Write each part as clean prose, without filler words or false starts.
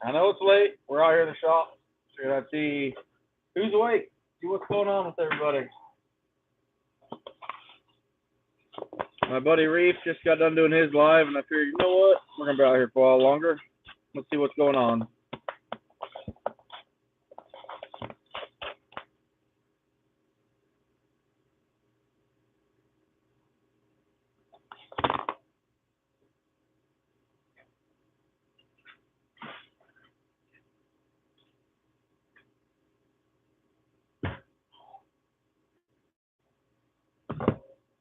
I know it's late. We're out here in the shop. Figured I'd see who's awake. See what's going on with everybody. My buddy Reef just got done doing his live, and I figured, you know what? We're going to be out here for a while longer. Let's see what's going on.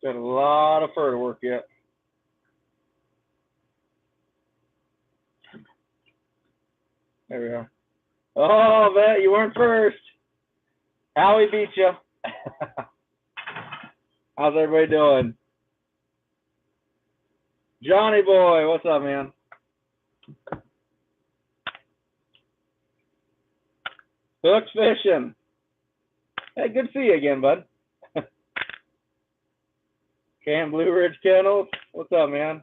Got a lot of fur to work yet. There we are. Oh, bet you weren't first. Howie beat you. How's everybody doing? Johnny boy, what's up, man? Hook's fishing. Hey, good to see you again, bud. Cam Blue Ridge Kennels, what's up, man?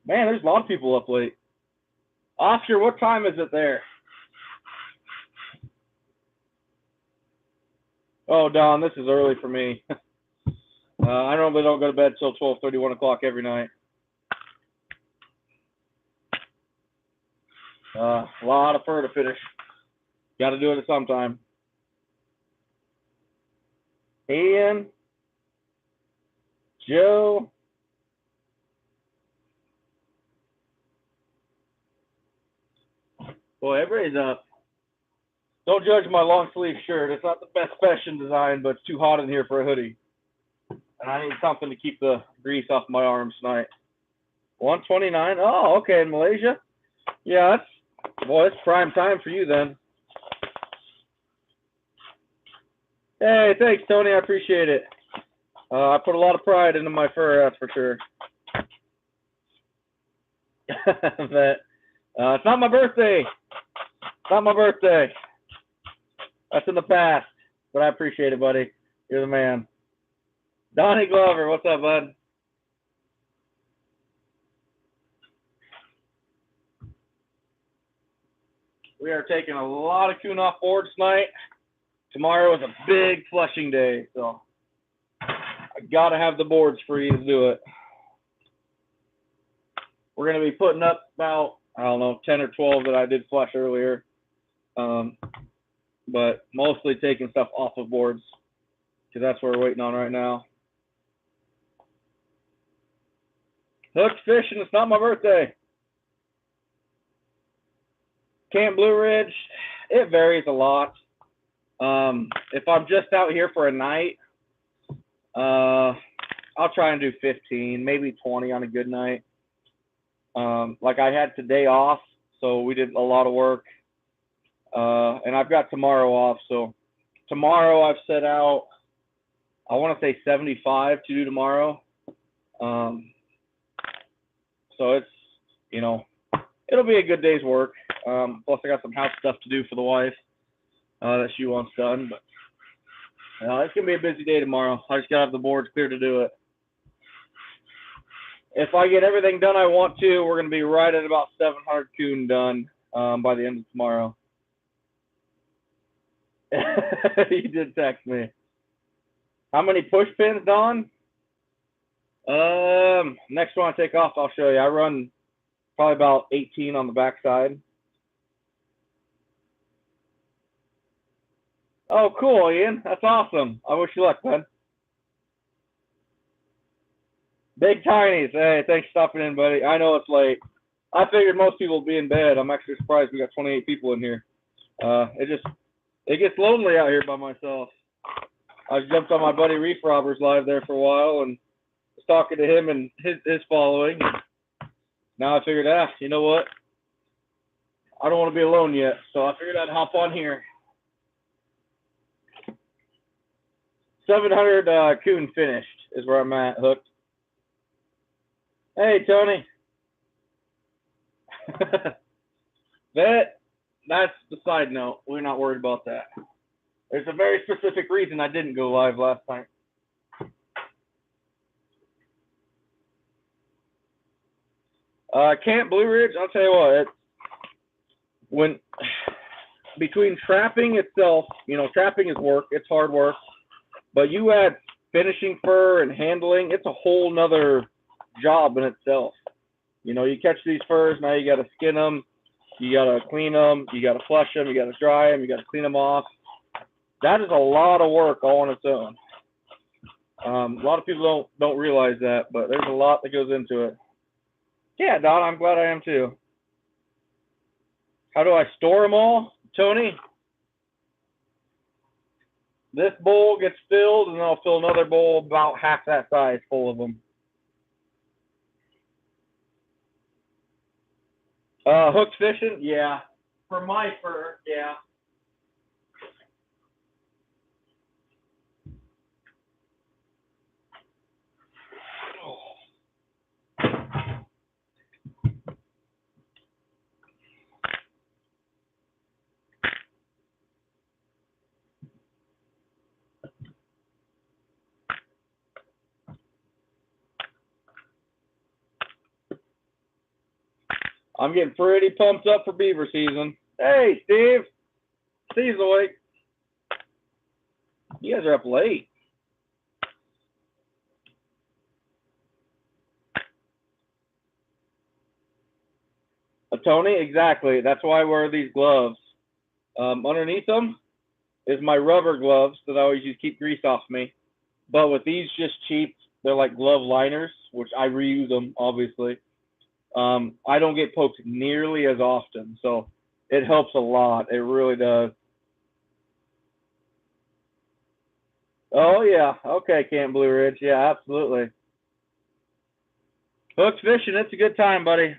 Man, there's a lot of people up late. Oscar, what time is it there? Oh, Don, this is early for me. I normally don't go to bed till 12:30, 1 o'clock every night. A lot of fur to finish. Got to do it at some time. Ian, Joe, boy, everybody's up. Don't judge my long sleeve shirt. It's not the best fashion design, but it's too hot in here for a hoodie. And I need something to keep the grease off my arms tonight. 129. Oh, okay, in Malaysia. Yeah, it's prime time for you then. Hey, thanks, Tony. I appreciate it. I put a lot of pride into my fur, that's for sure. But, it's not my birthday. It's not my birthday. That's in the past, but I appreciate it, buddy. You're the man. Donnie Glover, what's up, bud? We are taking a lot of coon off board tonight. Tomorrow is a big flushing day, so I gotta have the boards free to do it. We're gonna be putting up about, I don't know, 10 or 12 that I did flush earlier, but mostly taking stuff off of boards because that's what we're waiting on right now. Hooked fishing, it's not my birthday. Camp Blue Ridge, it varies a lot. If I'm just out here for a night, I'll try and do 15, maybe 20 on a good night. Like I had today off, so we did a lot of work. And I've got tomorrow off, so tomorrow I've set out, I want to say 75 to do tomorrow. So it's, you know, it'll be a good day's work. Plus I got some house stuff to do for the wife that she wants done, but it's gonna be a busy day tomorrow. I just gotta have the boards clear to do it. If I get everything done I want to, we're gonna be right at about 700 coon done by the end of tomorrow. He did text me. How many push pins, Don? Next one I take off, I'll show you. I run probably about 18 on the backside. Oh, cool, Ian. That's awesome. I wish you luck, bud. Big Tinies. Hey, thanks for stopping in, buddy. I know it's late. I figured most people would be in bed. I'm actually surprised we got 28 people in here. It gets lonely out here by myself. I jumped on my buddy Reef Robbers live there for a while and was talking to him and his following. Now I figured, you know what? I don't want to be alone yet, so I figured I'd hop on here. 700 coon finished is where I'm at, hooked. Hey, Tony. That's the side note. We're not worried about that. There's a very specific reason I didn't go live last night. Camp Blue Ridge, I'll tell you what, when between trapping itself, trapping is work, it's hard work, but you add finishing fur and handling, it's a whole nother job in itself. You catch these furs, now you got to skin them, you got to clean them, you got to flush them, you got to dry them, you got to clean them off. That is a lot of work all on its own. A lot of people don't realize that, but there's a lot that goes into it. Yeah, Don, I'm glad I am too. How do I store them all, Tony? This bowl gets filled, and then I'll fill another bowl about half that size full of them. Hook fishing? Yeah. For my fur, yeah. I'm getting pretty pumped up for beaver season. Hey, Steve. Steve's awake. You guys are up late. Tony, exactly. That's why I wear these gloves. Underneath them is my rubber gloves that I always use to keep grease off me. But with these just cheap, they're like glove liners, which I reuse them, obviously. I don't get poked nearly as often, so it helps a lot. It really does. Oh, yeah. Okay, Camp Blue Ridge. Yeah, absolutely. Hook fishing, it's a good time, buddy.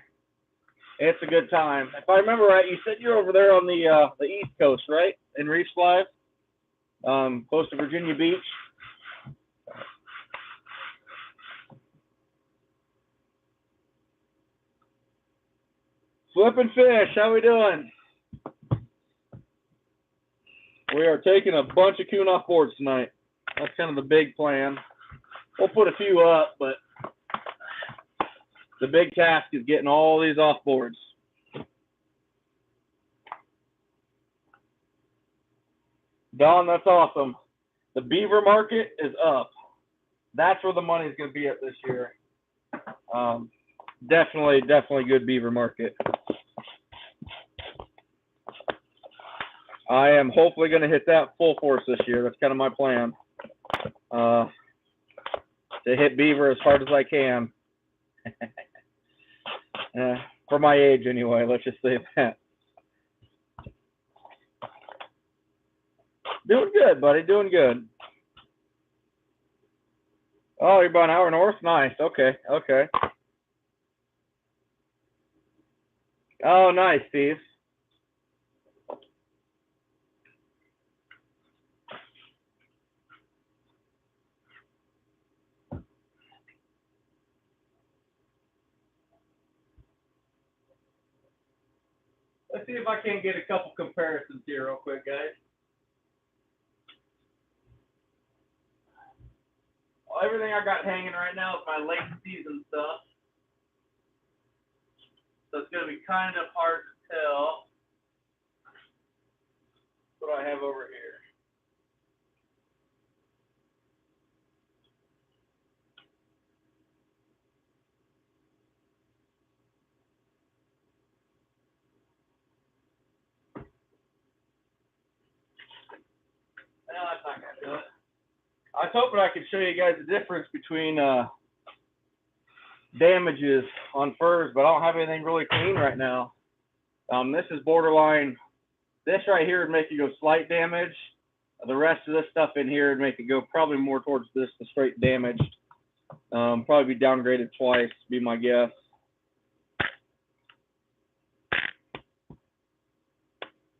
It's a good time. If I remember right, you said you're over there on the East Coast, right? In Reefs Live, close to Virginia Beach. Flipping fish, how we doing? We are taking a bunch of coon off boards tonight. That's kind of the big plan. We'll put a few up, but the big task is getting all these off boards. Don, that's awesome. The beaver market is up. That's where the money's going to be at this year. Definitely good beaver market. I am hopefully going to hit that full force this year. That's kind of my plan. To hit beaver as hard as I can. For my age, anyway. Let's just say that. Doing good, buddy. Doing good. Oh, you're about an hour north? Nice. Okay. Oh, nice, Steve. Let's see if I can get a couple comparisons here real quick, guys. Well, everything I got hanging right now is my late season stuff. So it's going to be kind of hard to tell what I have over here. No, that's not going to do it. I was hoping I could show you guys the difference between damages on furs, but I don't have anything really clean right now. This is borderline. This right here would make you go slight damage. The rest of this stuff in here would make it go probably more towards this, the straight damaged. Probably be downgraded twice, be my guess.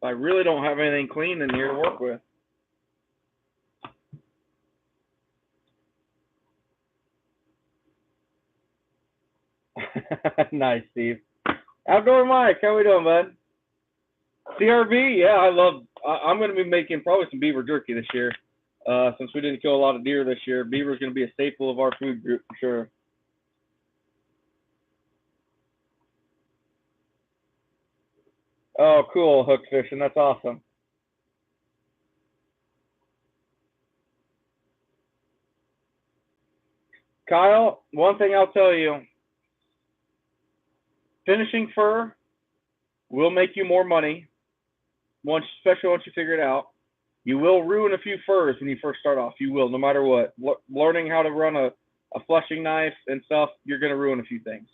I really don't have anything clean in here to work with. Nice, Steve. Outdoor Mike, how we doing, bud? CRV, yeah, I'm going to be making probably some beaver jerky this year. Since we didn't kill a lot of deer this year, beaver is going to be a staple of our food group for sure. Oh, cool, hook fishing. That's awesome. Kyle, one thing I'll tell you, finishing fur will make you more money, especially once you figure it out. You will ruin a few furs when you first start off. You will, no matter what. Learning how to run a flushing knife and stuff, you're going to ruin a few things.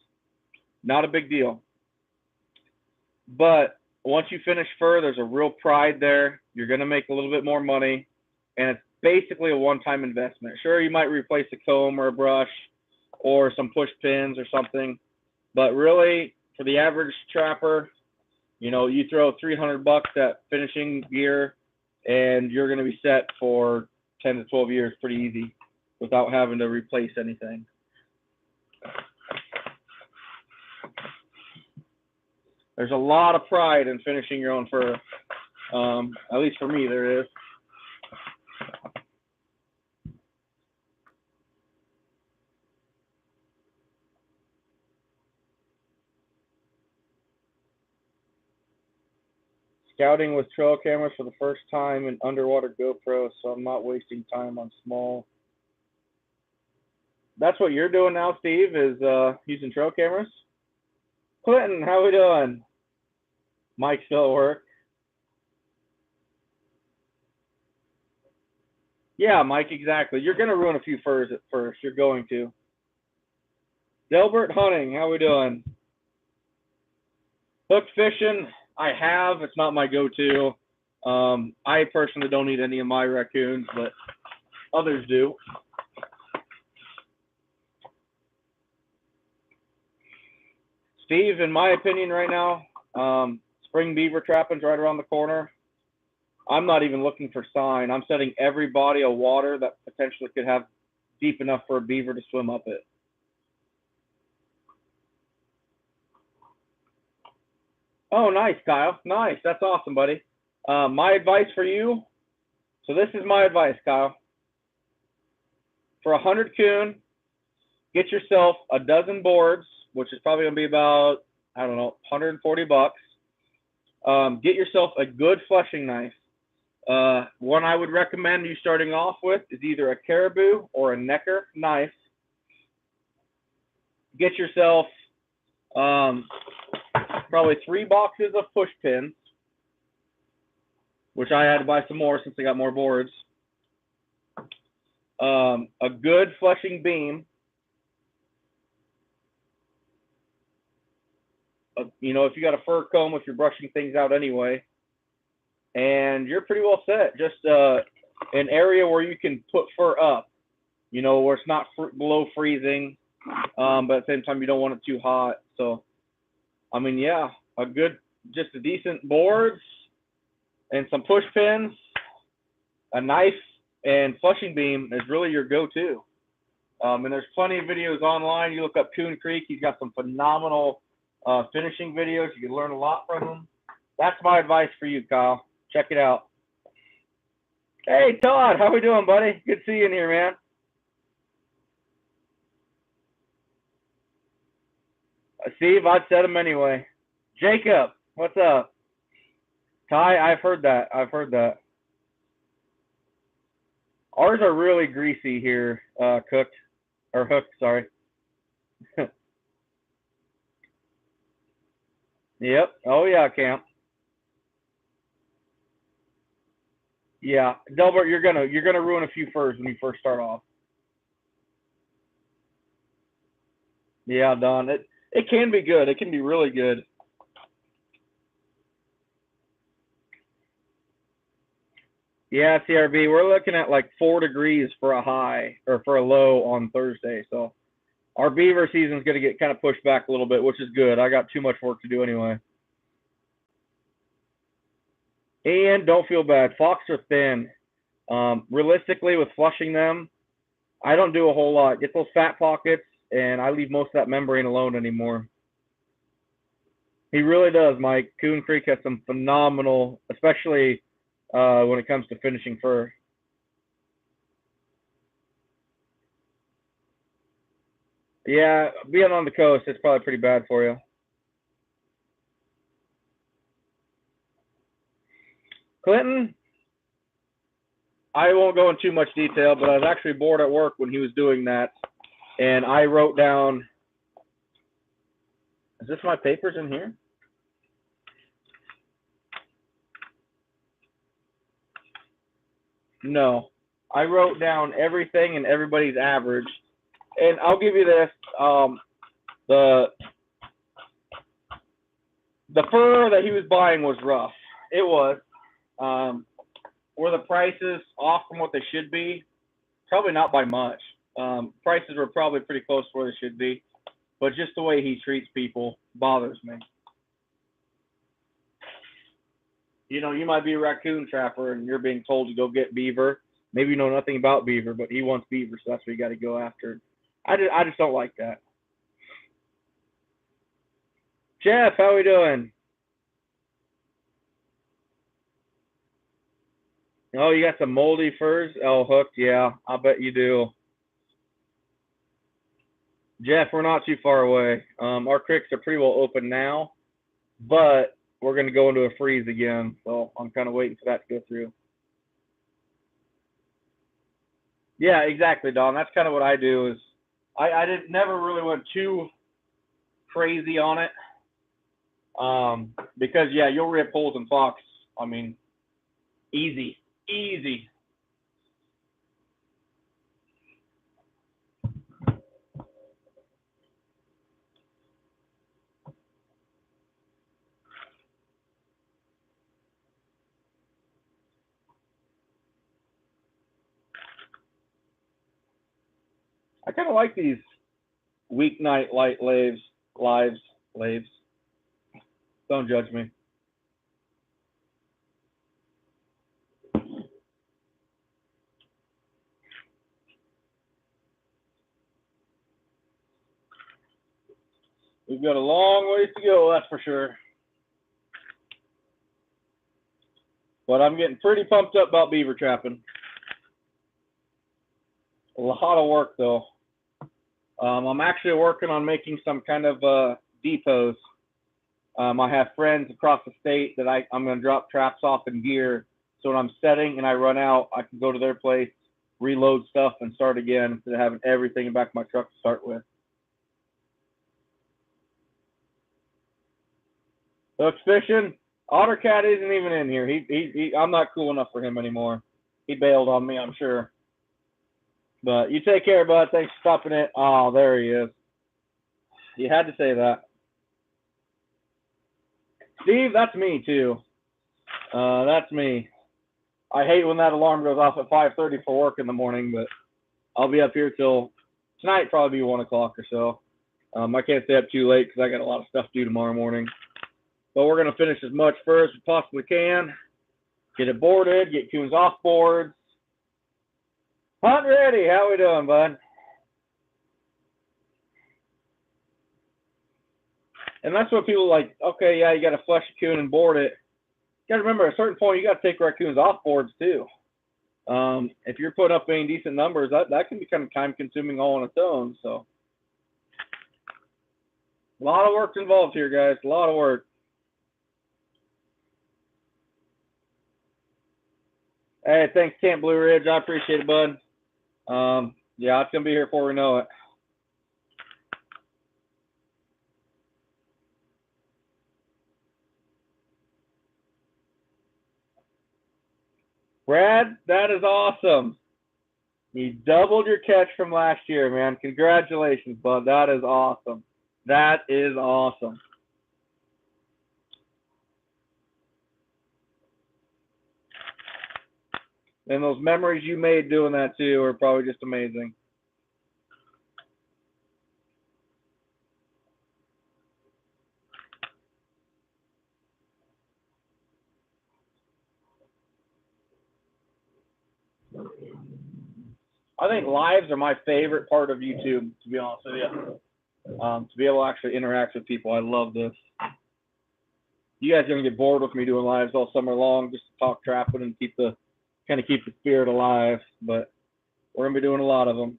Not a big deal. But once you finish fur, there's a real pride there. You're going to make a little bit more money, and it's basically a one-time investment. Sure, you might replace a comb or a brush or some push pins or something, but really, for the average trapper, you know, you throw $300 at finishing gear, and you're going to be set for 10 to 12 years pretty easy without having to replace anything. There's a lot of pride in finishing your own fur. At least for me, there is. Scouting with trail cameras for the first time in underwater GoPro, so I'm not wasting time on small. That's what you're doing now, Steve, is using trail cameras? Clinton, how we doing? Mike still at work? Yeah, Mike, exactly. You're going to ruin a few furs at first. You're going to. Delbert Hunting, how we doing? Hook fishing, I have. It's not my go-to. I personally don't eat any of my raccoons, but others do. Steve, in my opinion right now, spring beaver trapping's right around the corner. I'm not even looking for sign. I'm setting every body of water that potentially could have deep enough for a beaver to swim up it. Oh, nice, Kyle. Nice. That's awesome, buddy. My advice for you. So this is my advice, Kyle. For 100 coon, get yourself a dozen boards, which is probably going to be about, I don't know, $140. Get yourself a good flushing knife. One I would recommend you starting off with is either a Caribou or a Necker knife. Get yourself probably 3 boxes of push pins, which I had to buy some more since I got more boards. A good flushing beam. You know, if you got a fur comb, if you're brushing things out anyway, and you're pretty well set. Just an area where you can put fur up, you know, where it's not below freezing, but at the same time you don't want it too hot. So, I mean, yeah, just a decent boards and some push pins, a knife, and flushing beam is really your go-to. And there's plenty of videos online. You look up Coon Creek, he's got some phenomenal finishing videos. You can learn a lot from him. That's my advice for you, Kyle. Check it out. Hey, Todd, how we doing, buddy? Good seeing you in here, man. Steve, I'd set him anyway. Jacob, what's up? Ty, I've heard that. I've heard that. Ours are really greasy here, cooked, or hooked, sorry. Yep. Oh, yeah, Camp. Yeah, Delbert, you're gonna ruin a few furs when you first start off. Yeah, Don. It can be good. It can be really good. Yeah, CRB, we're looking at like 4 degrees for a high or for a low on Thursday. So our beaver season's going to get kind of pushed back a little bit, which is good. I got too much work to do anyway. And don't feel bad. Fox are thin. Realistically, with flushing them, I don't do a whole lot. Get those fat pockets, and I leave most of that membrane alone anymore. He really does, Mike. Coon Creek has some phenomenal, especially when it comes to finishing fur. Yeah, being on the coast, it's probably pretty bad for you. Clinton, I won't go into too much detail, but I was actually bored at work when he was doing that, and I wrote down. Is this my papers in here? No. I wrote down everything and everybody's average. And I'll give you this. The fur that he was buying was rough. It was. Were the prices off from what they should be? Probably not by much. Prices were probably pretty close to where they should be. But just the way he treats people bothers me. You know, you might be a raccoon trapper and you're being told to go get beaver. Maybe you know nothing about beaver, but he wants beaver, so that's what you got to go after. I just don't like that. Jeff, how we doing? Oh, you got some moldy furs? Oh, hooked? Yeah, I bet you do. Jeff, we're not too far away. Our creeks are pretty well open now, but we're going to go into a freeze again, so I'm kind of waiting for that to go through. Yeah, exactly, Don. That's kind of what I do. Is I didn't never really went too crazy on it, because yeah, you'll rip holes in fox. I mean, easy, easy. I kind of like these weeknight lives. Don't judge me. We've got a long ways to go, that's for sure. But I'm getting pretty pumped up about beaver trapping. A lot of work though. I'm actually working on making some kind of depots. I have friends across the state that I'm going to drop traps off in gear. So when I'm setting and I run out, I can go to their place, reload stuff, and start again instead of having everything in the back of my truck to start with. Hooks fishing. Ottercat isn't even in here. I'm not cool enough for him anymore. He bailed on me, I'm sure. But you take care, bud. Thanks for stopping it. Oh, there he is. You had to say that. Steve, that's me too. That's me. I hate when that alarm goes off at 5:30 for work in the morning, but I'll be up here till tonight, probably be 1 o'clock or so. I can't stay up too late because I got a lot of stuff to do tomorrow morning. But we're going to finish as much fur as we possibly can. Get it boarded, get coons off boards. Hunt ready. How we doing, bud? And that's what people like, okay, yeah, you got to flush a coon and board it. You got to remember, at a certain point, you got to take raccoons off boards, too. If you're putting up any decent numbers, that can be kind of time-consuming all on its own. So a lot of work's involved here, guys. A lot of work. Hey, thanks, Camp Blue Ridge. I appreciate it, bud. Yeah, it's going to be here before we know it. Brad, that is awesome. You doubled your catch from last year, man. Congratulations, bud. That is awesome. That is awesome. And those memories you made doing that, too, are probably just amazing. I think lives are my favorite part of YouTube, to be honest with you. To be able to actually interact with people, I love this. You guys are gonna get bored with me doing lives all summer long, just to talk trapping and keep the spirit alive. But we're gonna be doing a lot of them.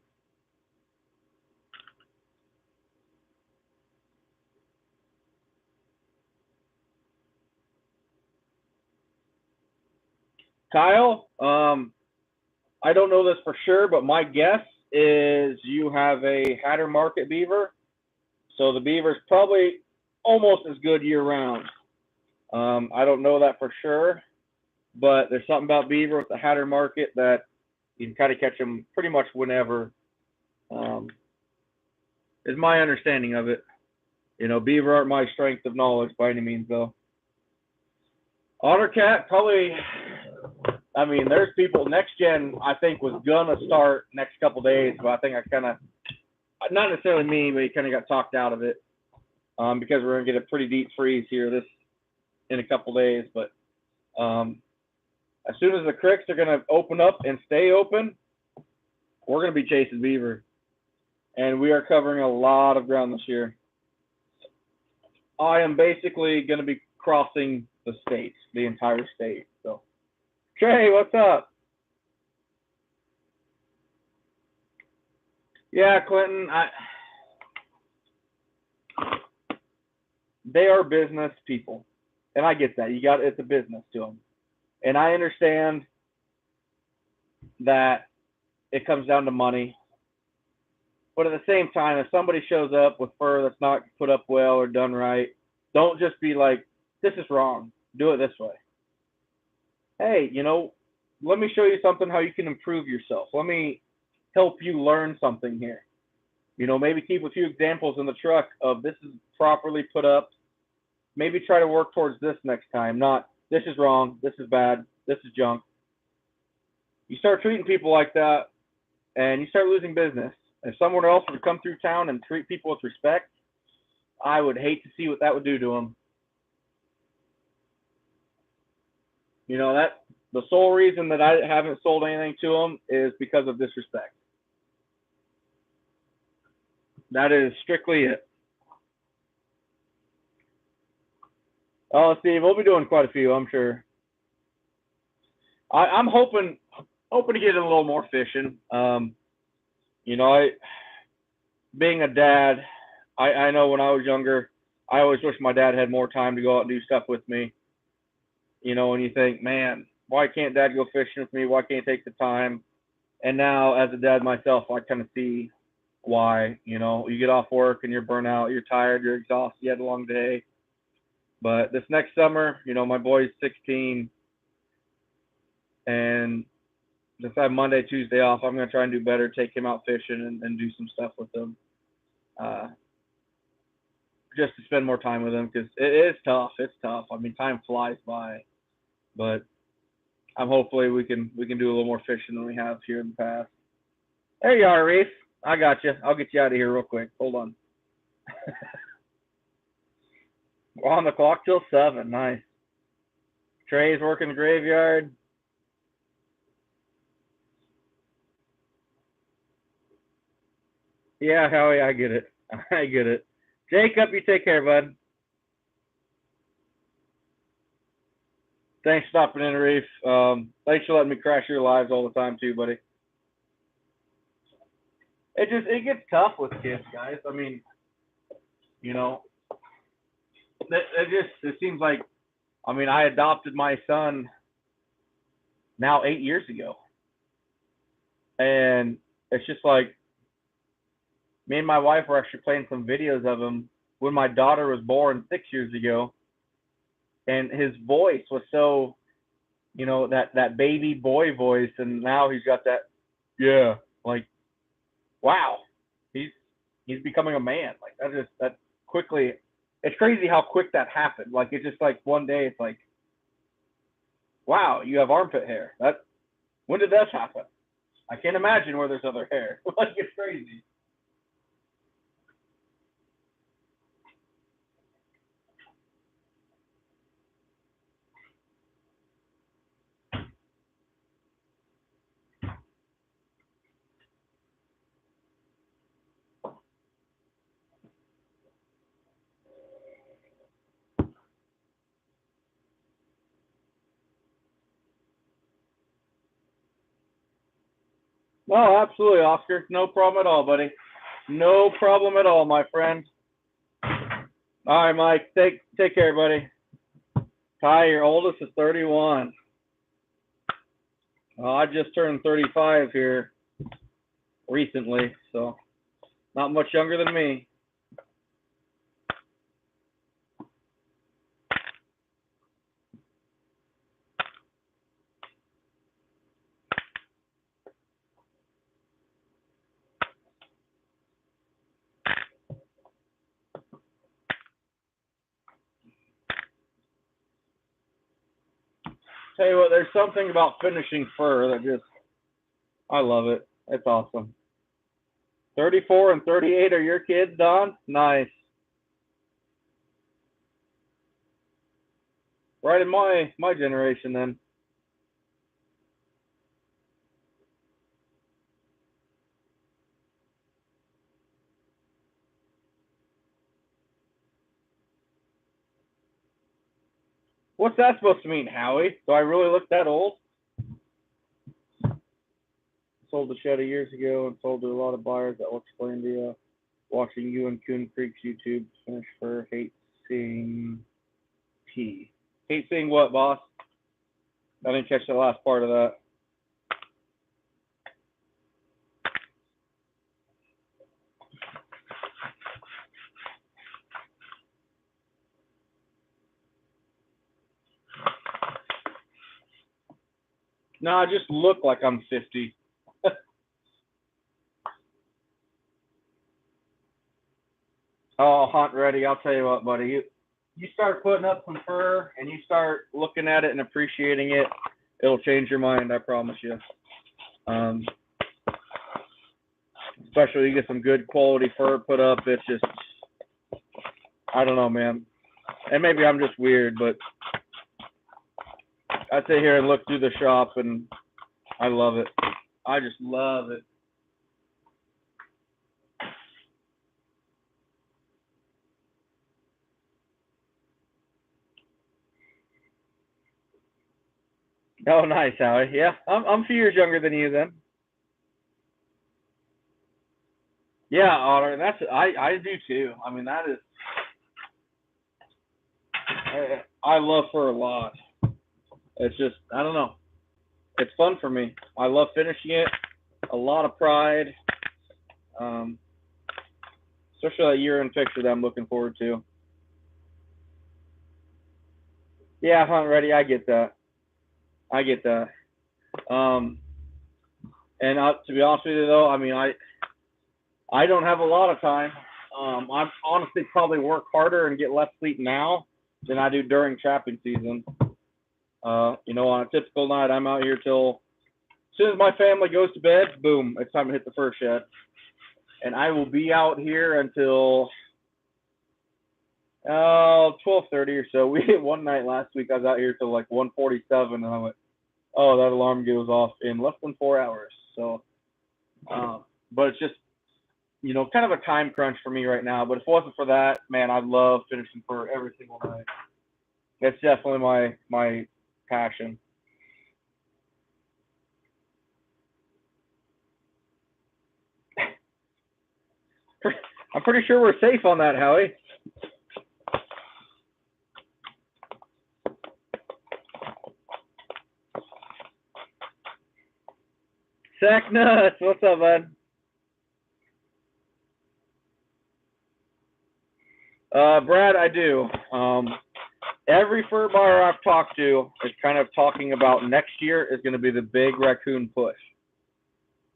Kyle, I don't know this for sure, but my guess is you have a Hatter Market beaver. So the beaver's probably almost as good year round. I don't know that for sure, but there's something about beaver with the Hatter Market that you can kind of catch them pretty much whenever. Is my understanding of it. You know, beaver aren't my strength of knowledge by any means, though. Otter cat, probably. I mean, there's people. Next gen, I think, was gonna start next couple days, but I think I kind of, not necessarily me, but he kind of got talked out of it because we're gonna get a pretty deep freeze here in a couple days. But as soon as the creeks are gonna open up and stay open, we're gonna be chasing beaver, and we are covering a lot of ground this year. I am basically gonna be crossing the state, the entire state. So, Trey, what's up? Yeah, Clinton, they are business people, and I get that. It's a business to them, and I understand that it comes down to money. But at the same time, if somebody shows up with fur that's not put up well or done right, don't just be like, this is wrong. Do it this way. Hey, let me show you something how you can improve yourself. Let me help you learn something here. Maybe keep a few examples in the truck of this is properly put up. Maybe try to work towards this next time, not this is wrong, this is bad, this is junk. You start treating people like that, and you start losing business. If someone else would come through town and treat people with respect, I would hate to see what that would do to them. That the sole reason that I haven't sold anything to them is because of disrespect. That is strictly it. Oh, Steve, we'll be doing quite a few, I'm sure. I'm hoping to get in a little more fishing. Being a dad, I know when I was younger, I always wish my dad had more time to go out and do stuff with me. And you think, man, why can't dad go fishing with me? Why can't he take the time? And now, as a dad myself, I kind of see why. You get off work and you're burnt out, you're tired, you're exhausted, you had a long day. But this next summer, my boy's 16, and since I have Monday, Tuesday off, I'm going to try and do better, take him out fishing and do some stuff with him. Just to spend more time with him, because it is tough. It's tough. I mean, time flies by. But hopefully we can do a little more fishing than we have here in the past. There you are, Reef. I got you. I'll get you out of here real quick. Hold on. We're on the clock till 7. Nice. Trey's working the graveyard. Yeah, Howie, I get it. I get it. Jacob, you take care, bud. Thanks for stopping in, Reef. Thanks for letting me crash your lives all the time too, buddy. It gets tough with kids, guys. I mean, it seems like, I adopted my son now 8 years ago, and it's just like me and my wife were actually playing some videos of him when my daughter was born 6 years ago. And his voice was so, that baby boy voice. And now he's got that, yeah, like, wow, he's becoming a man. Like that quickly, it's crazy how quick that happened. Like, it's just like one day it's like, wow, you have armpit hair. When did that happen? I can't imagine where there's other hair. Like, it's crazy. No, absolutely, Oscar. No problem at all, buddy. No problem at all, my friend. All right, Mike. Take care, buddy. Ty, your oldest is 31. I just turned 35 here recently, so not much younger than me. Tell you what, there's something about finishing fur that just, I love it. It's awesome. 34 and 38 are your kids, Don? Nice. Right in my generation then. What's that supposed to mean, Howie? Do I really look that old? Sold the shed years ago and sold to a lot of buyers that will explain to you. Watching you and Coon Creek's YouTube finish for hate seeing T. Hate seeing what, boss? I didn't catch the last part of that. No, I just look like I'm 50. Oh, hunt ready. I'll tell you what, buddy. You start putting up some fur and you start looking at it and appreciating it, it'll change your mind. I promise you. Especially you get some good quality fur put up. It's just, I don't know, man. And maybe I'm just weird, but I sit here and look through the shop and I love it. I just love it. Oh, nice, Howie. Yeah, I'm a few years younger than you then. Yeah, Otter. That's I do too. I mean, that is I love fur a lot. It's just I don't know. It's fun for me. I love finishing it. A lot of pride. Um, Especially that year-end picture that I'm looking forward to. Yeah, hunt ready. I get that. I get that. Um, and to be honest with you, though, I mean, I don't have a lot of time. I honestly probably work harder and get less sleep now than I do during trapping season. On a typical night, I'm out here till as soon as my family goes to bed. Boom, it's time to hit the fur shed, and I will be out here until 12:30 or so. We hit one night last week. I was out here till like 1:47, and I went, "Oh, that alarm goes off in less than 4 hours." So, but it's just kind of a time crunch for me right now. But if it wasn't for that, man, I'd love finishing fur every single night. It's definitely my passion. I'm pretty sure we're safe on that, Howie. Sack nuts, what's up, bud? Brad, I do. Every fur buyer I've talked to is kind of talking about next year is going to be the big raccoon push.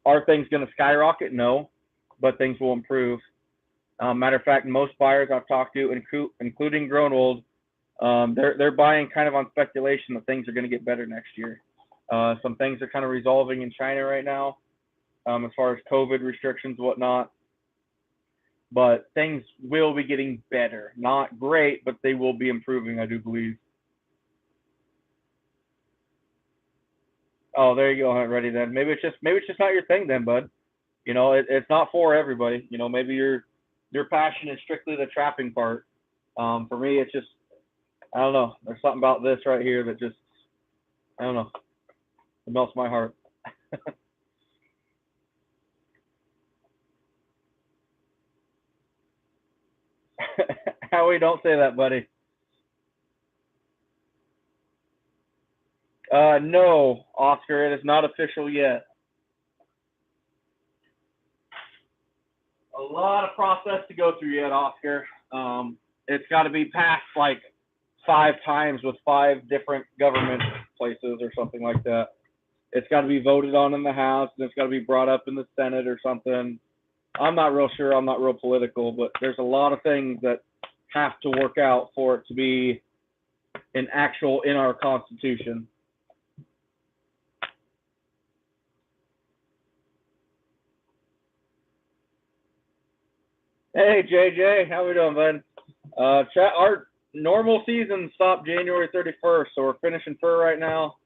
Are things going to skyrocket? No, but things will improve. Matter of fact, most buyers I've talked to, including Groenwold, they're buying kind of on speculation that things are going to get better next year. Some things are kind of resolving in China right now, as far as COVID restrictions and whatnot. But things will be getting better. Not great, but they will be improving, I do believe. Oh, there you go, Hunt Ready then. Maybe it's just not your thing then, bud. It's not for everybody. Maybe your passion is strictly the trapping part. For me, it's just I don't know. There's something about this right here that just I don't know. It melts my heart. Howie, don't say that, buddy. No, Oscar, it is not official yet. A lot of process to go through yet, Oscar. It's got to be passed like 5 times with 5 different government places or something like that. It's got to be voted on in the House, and it's got to be brought up in the Senate or something. I'm not real sure. I'm not real political, but there's a lot of things that have to work out for it to be an actual in our Constitution. Hey, JJ, how we doing, bud? Our normal season stopped January 31st, so we're finishing fur right now.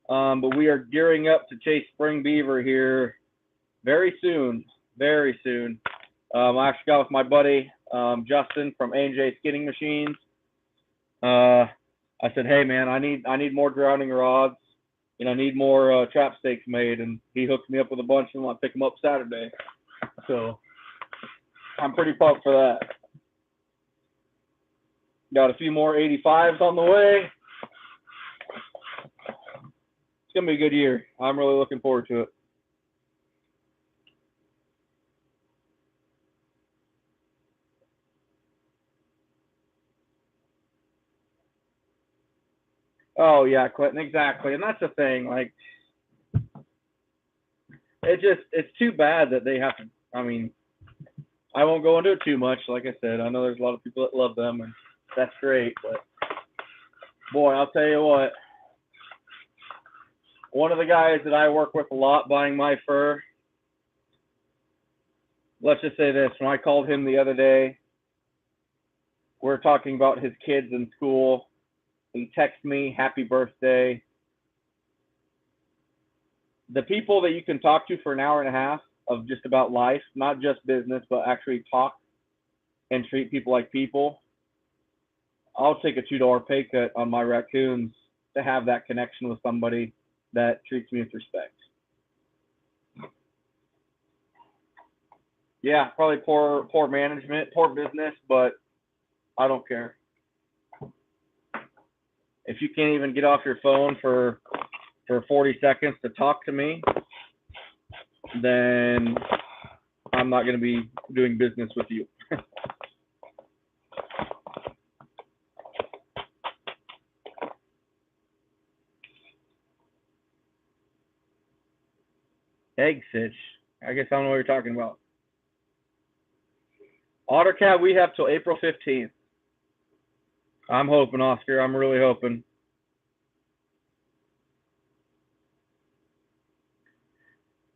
But we are gearing up to chase spring beaver here very soon. Very soon. I actually got with my buddy Justin from A&J Skinning Machines. I said, hey man, I need more drowning rods. I need more trap stakes made, and he hooked me up with a bunch, and I'll pick them up Saturday. So I'm pretty pumped for that. Got a few more 85s on the way. It's gonna be a good year. I'm really looking forward to it. Oh yeah, Clinton, exactly. And that's the thing, like it's too bad that they have to. I mean, I won't go into it too much. Like I said, I know there's a lot of people that love them, and that's great. But boy, I'll tell you what, one of the guys that I work with a lot buying my fur, let's just say this, when I called him the other day, we're talking about his kids in school. He texted me, happy birthday. The people that you can talk to for an hour and a half of just about life, not just business, but actually talk and treat people like people, I'll take a $2 pay cut on my raccoons to have that connection with somebody that treats me with respect. Yeah, probably poor management, poor business, but I don't care. If you can't even get off your phone for 40 seconds to talk to me, then I'm not going to be doing business with you. Egg sitch. I guess I don't know what you're talking about. OtterCat, we have till April 15th. I'm hoping, Oscar. I'm really hoping.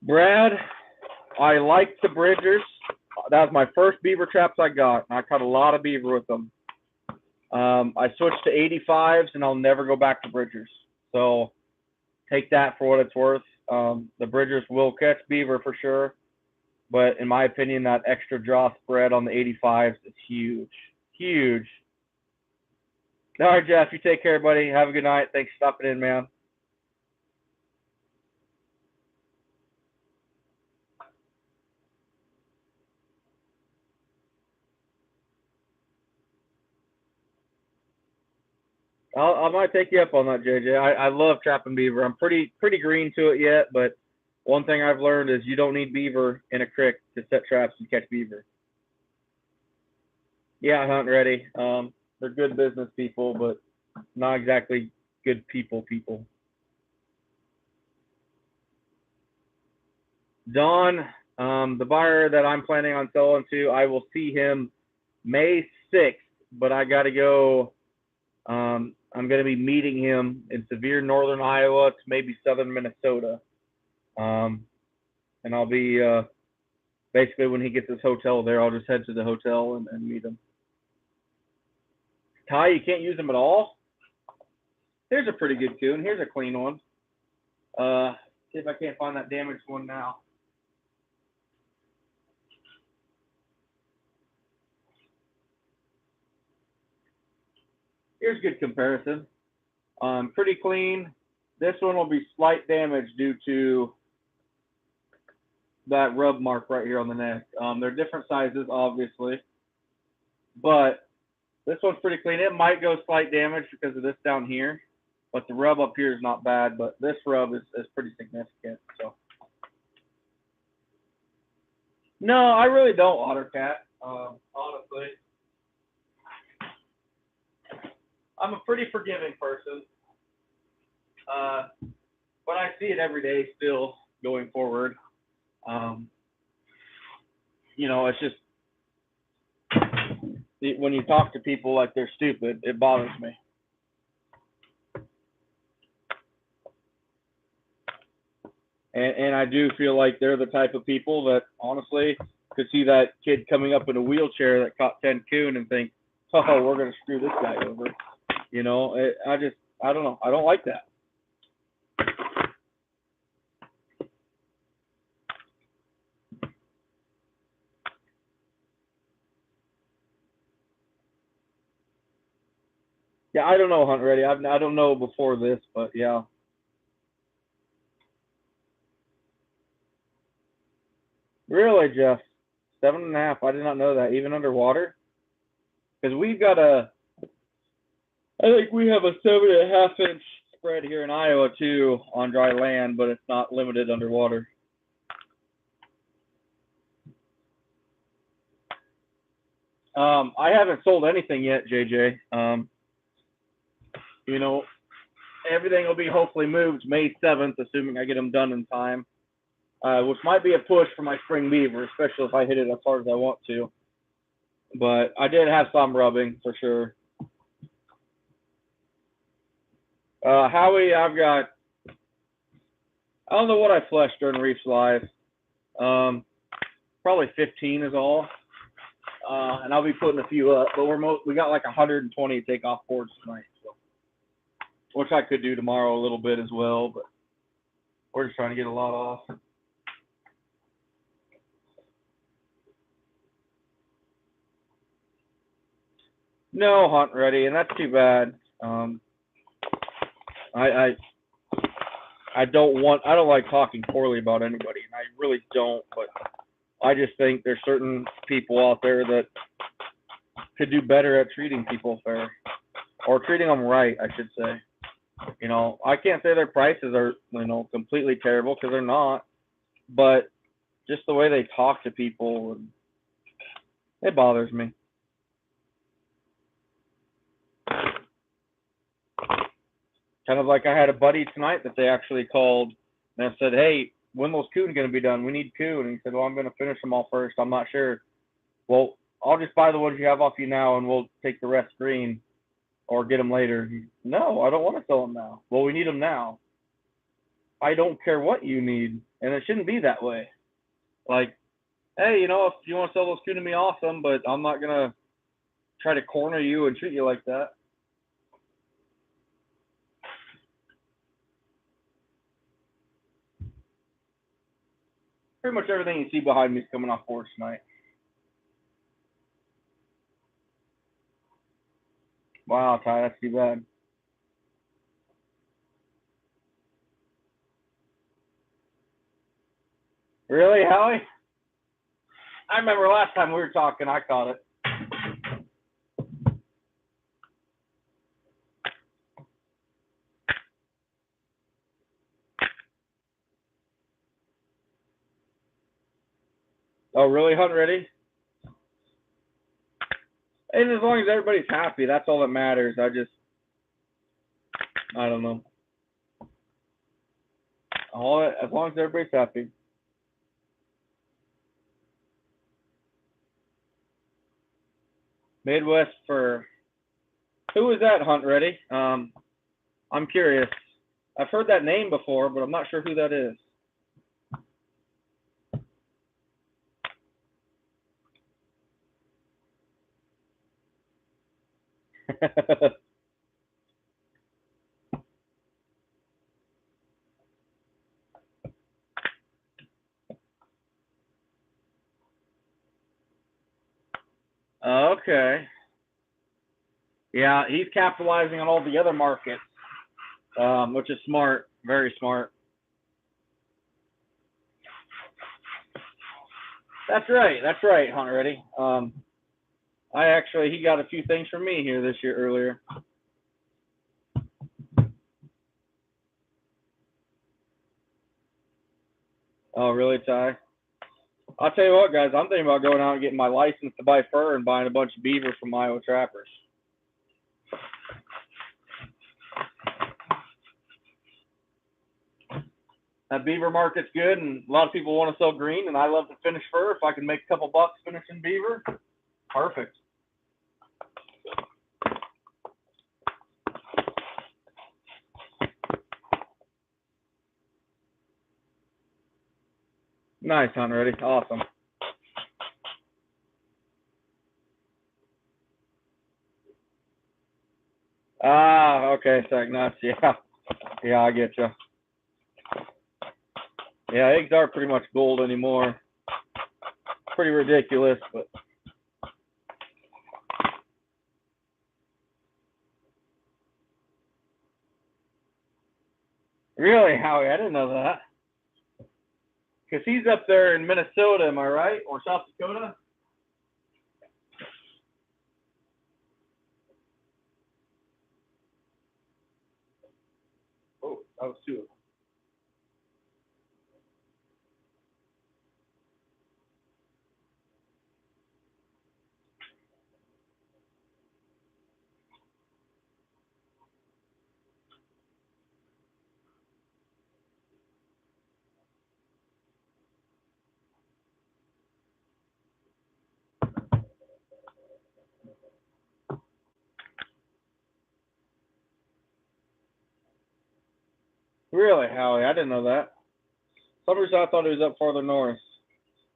Brad, I like the Bridgers. That was my first beaver traps I got. I caught a lot of beaver with them. I switched to 85s, and I'll never go back to Bridgers. So take that for what it's worth. The Bridgers will catch beaver for sure, but in my opinion, that extra draw spread on the 85s is huge. Huge. All right, Jeff, you take care, buddy. Have a good night. Thanks for stopping in, man. I might take you up on that, JJ. I love trapping beaver. I'm pretty green to it yet, but one thing I've learned is you don't need beaver in a creek to set traps and catch beaver. Yeah, hunt ready. They're good business people, but not exactly good people. Don, the buyer that I'm planning on selling to, I will see him May 6th, but I got to go. I'm going to be meeting him in severe northern Iowa to maybe southern Minnesota. And I'll be basically when he gets his hotel there, I'll just head to the hotel and meet him. Ty, you can't use them at all? Here's a pretty good coon. Here's a clean one. See if I can't find that damaged one now. Here's good comparison. Pretty clean. This one will be slight damage due to that rub mark right here on the neck. They're different sizes, obviously, but this one's pretty clean. It might go slight damage because of this down here, but the rub up here is not bad, but this rub is pretty significant. So no, I really don't, Ottercat. Honestly, I'm a pretty forgiving person, but I see it every day still going forward. You know, it's just when you talk to people like they're stupid, it bothers me. And I do feel like they're the type of people that honestly could see that kid coming up in a wheelchair that caught 10 coon and think, oh, we're going to screw this guy over. You know, I don't know. I don't like that. Yeah, I don't know, Hunt Ready. I don't know before this, but yeah. Really, Jeff? 7.5. I did not know that. Even underwater? Because we've got I think we have a 7.5 inch spread here in Iowa too on dry land, but it's not limited underwater. I haven't sold anything yet, JJ. You know, everything will be hopefully moved May 7th, assuming I get them done in time, which might be a push for my spring beaver, especially if I hit it as hard as I want to. But I did have some rubbing for sure. Howie, I don't know what I fleshed during Reefs Live. Probably 15 is all. And I'll be putting a few up, but we got like 120 takeoff boards tonight, so, which I could do tomorrow a little bit as well, but we're just trying to get a lot off. No, Hunt Ready, and that's too bad. I don't like talking poorly about anybody, and I really don't, but I just think there's certain people out there that could do better at treating people fair, or treating them right, I should say. You know, I can't say their prices are, you know, completely terrible, because they're not, but just the way they talk to people, it bothers me. Kind of like I had a buddy tonight that they actually called and I said, hey, when those coon going to be done? We need coon. And he said, well, I'm going to finish them all first. I'm not sure. Well, I'll just buy the ones you have off you now, and we'll take the rest green or get them later. No, I don't want to sell them now. Well, we need them now. I don't care what you need, and it shouldn't be that way. Like, hey, you know, if you want to sell those coon to me, awesome, but I'm not going to try to corner you and treat you like that. Pretty much everything you see behind me is coming off board tonight. Wow, Ty, that's too bad. Really, Howie? I remember last time we were talking, I caught it. Oh, really, Hunt Ready? And as long as everybody's happy, that's all that matters. I don't know. As long as everybody's happy. Midwest Fur. Who is that, Hunt Ready? I'm curious. I've heard that name before, but I'm not sure who that is. Okay. Yeah, he's capitalizing on all the other markets, which is smart, very smart. That's right, Hunt Ready. He got a few things from me here this year earlier. Oh, really, Ty? I'll tell you what, guys. I'm thinking about going out and getting my license to buy fur and buying a bunch of beaver from Iowa trappers. That beaver market's good, and a lot of people want to sell green, and I love to finish fur. If I can make a couple bucks finishing beaver, perfect. Nice, Hunt Ready. Awesome. Ah, okay, Sack nuts. Yeah, yeah, I get you. Yeah, eggs are pretty much gold anymore. Pretty ridiculous, but really, Howie, I didn't know that. Because he's up there in Minnesota, am I right? Or South Dakota? Oh, that was two of them. Really, Howie, I didn't know that. For some reason I thought he was up farther north.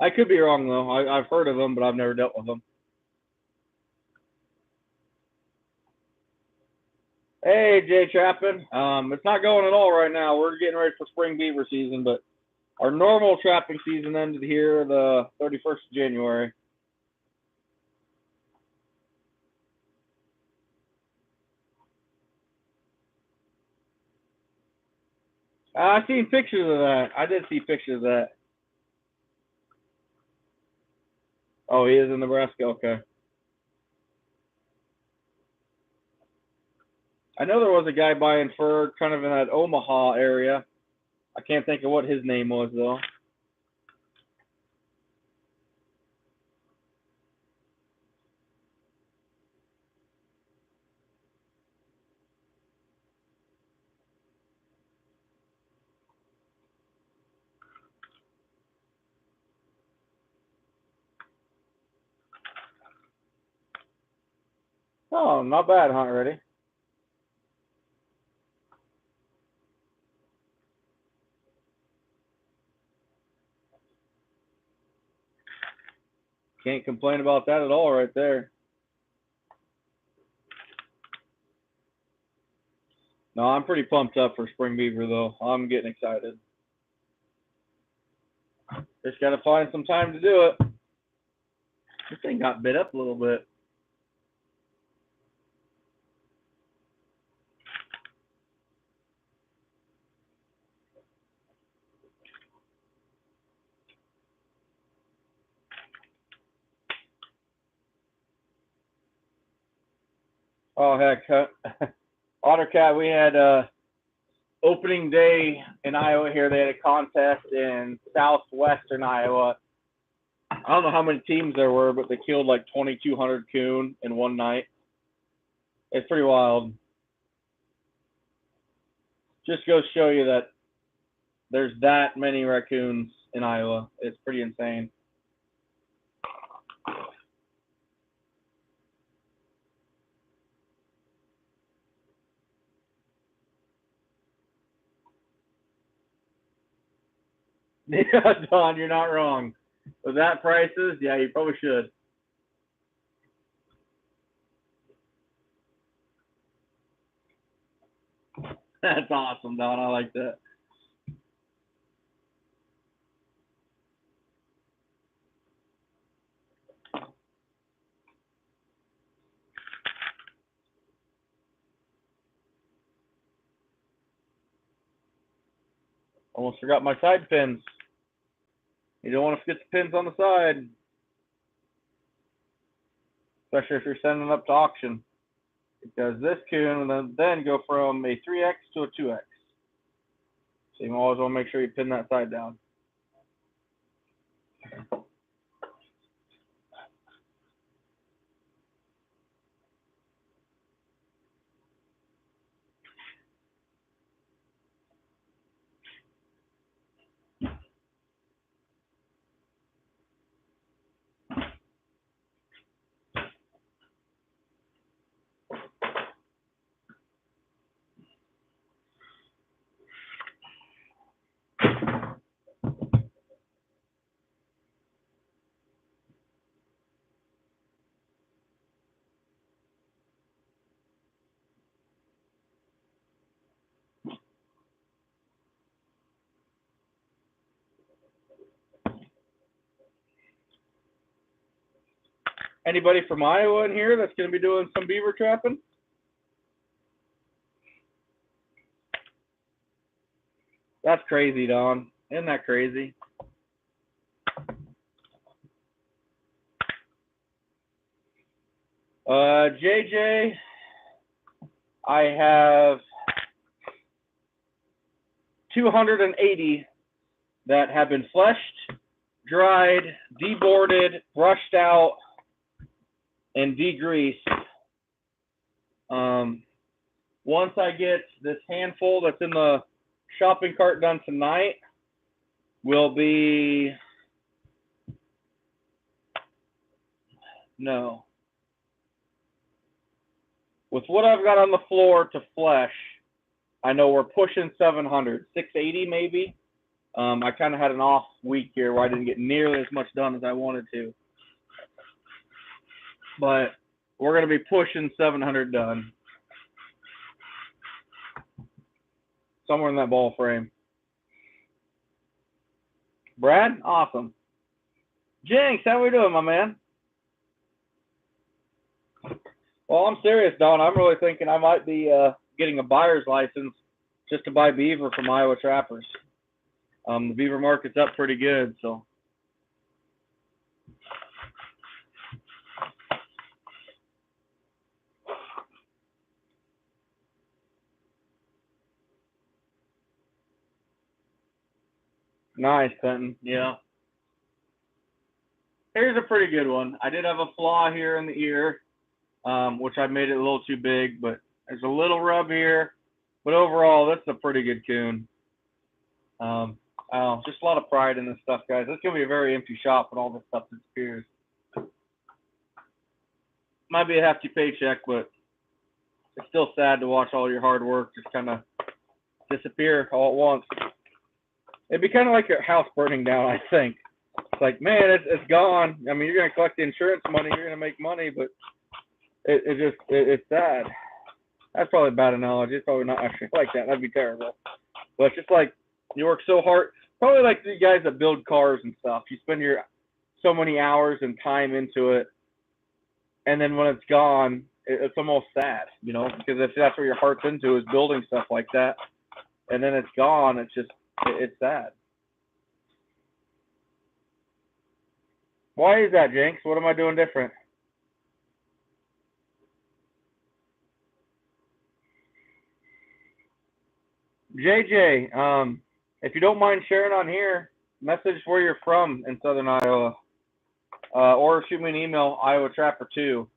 I could be wrong, though. I've heard of them, but I've never dealt with them. Hey, Jay Trapping. It's not going at all right now. We're getting ready for spring beaver season, but our normal trapping season ended here the 31st of January. I've seen pictures of that. I did see pictures of that. Oh, he is in Nebraska? Okay. I know there was a guy buying fur kind of in that Omaha area. I can't think of what his name was, though. Oh, not bad, Hunt Ready. Can't complain about that at all right there. No, I'm pretty pumped up for spring beaver, though. I'm getting excited. Just got to find some time to do it. This thing got bit up a little bit. Oh, heck. OtterCat, we had opening day in Iowa here. They had a contest in southwestern Iowa. I don't know how many teams there were, but they killed like 2,200 coon in one night. It's pretty wild. Just goes to show you that there's that many raccoons in Iowa. It's pretty insane. Yeah, Don, you're not wrong. With that prices, yeah, you probably should. That's awesome, Don. I like that. Almost forgot my side pins. You don't want to forget the pins on the side, especially if you're sending up to auction, because this coon will then go from a 3X to a 2X. So you always want to make sure you pin that side down. Anybody from Iowa in here that's going to be doing some beaver trapping? That's crazy, Don. Isn't that crazy? JJ, I have 280 that have been fleshed, dried, deboarded, brushed out, and degreased. Once I get this handful that's in the shopping cart done tonight, will be no. With what I've got on the floor to flesh, I know we're pushing 700, 680 maybe. I kind of had an off week here where I didn't get nearly as much done as I wanted to. But we're going to be pushing 700 done. Somewhere in that ball frame. Brad, awesome. Jinx, how we doing, my man? Well, I'm serious, Don. I'm really thinking I might be getting a buyer's license just to buy beaver from Iowa trappers. The beaver market's up pretty good, so. Nice, Fenton. Yeah. Here's a pretty good one. I did have a flaw here in the ear, which I made it a little too big, but there's a little rub here. But overall, this is a pretty good coon. Just a lot of pride in this stuff, guys. This is going to be a very empty shop when all this stuff disappears. Might be a hefty paycheck, but it's still sad to watch all your hard work just kind of disappear all at once. It'd be kind of like a house burning down, I think. It's like, man, it's gone. I mean, you're going to collect the insurance money, you're going to make money, but it's sad. That's probably a bad analogy. It's probably not actually like that. That'd be terrible. But it's just like you work so hard. Probably like the guys that build cars and stuff. You spend so many hours and time into it, and then when it's gone, it's almost sad, you know, because if that's what your heart's into is building stuff like that, and then it's gone, it's sad. Why is that, Jinx? What am I doing different? JJ, if you don't mind sharing on here, message where you're from in Southern Iowa, or shoot me an email, Iowa Trapper 2.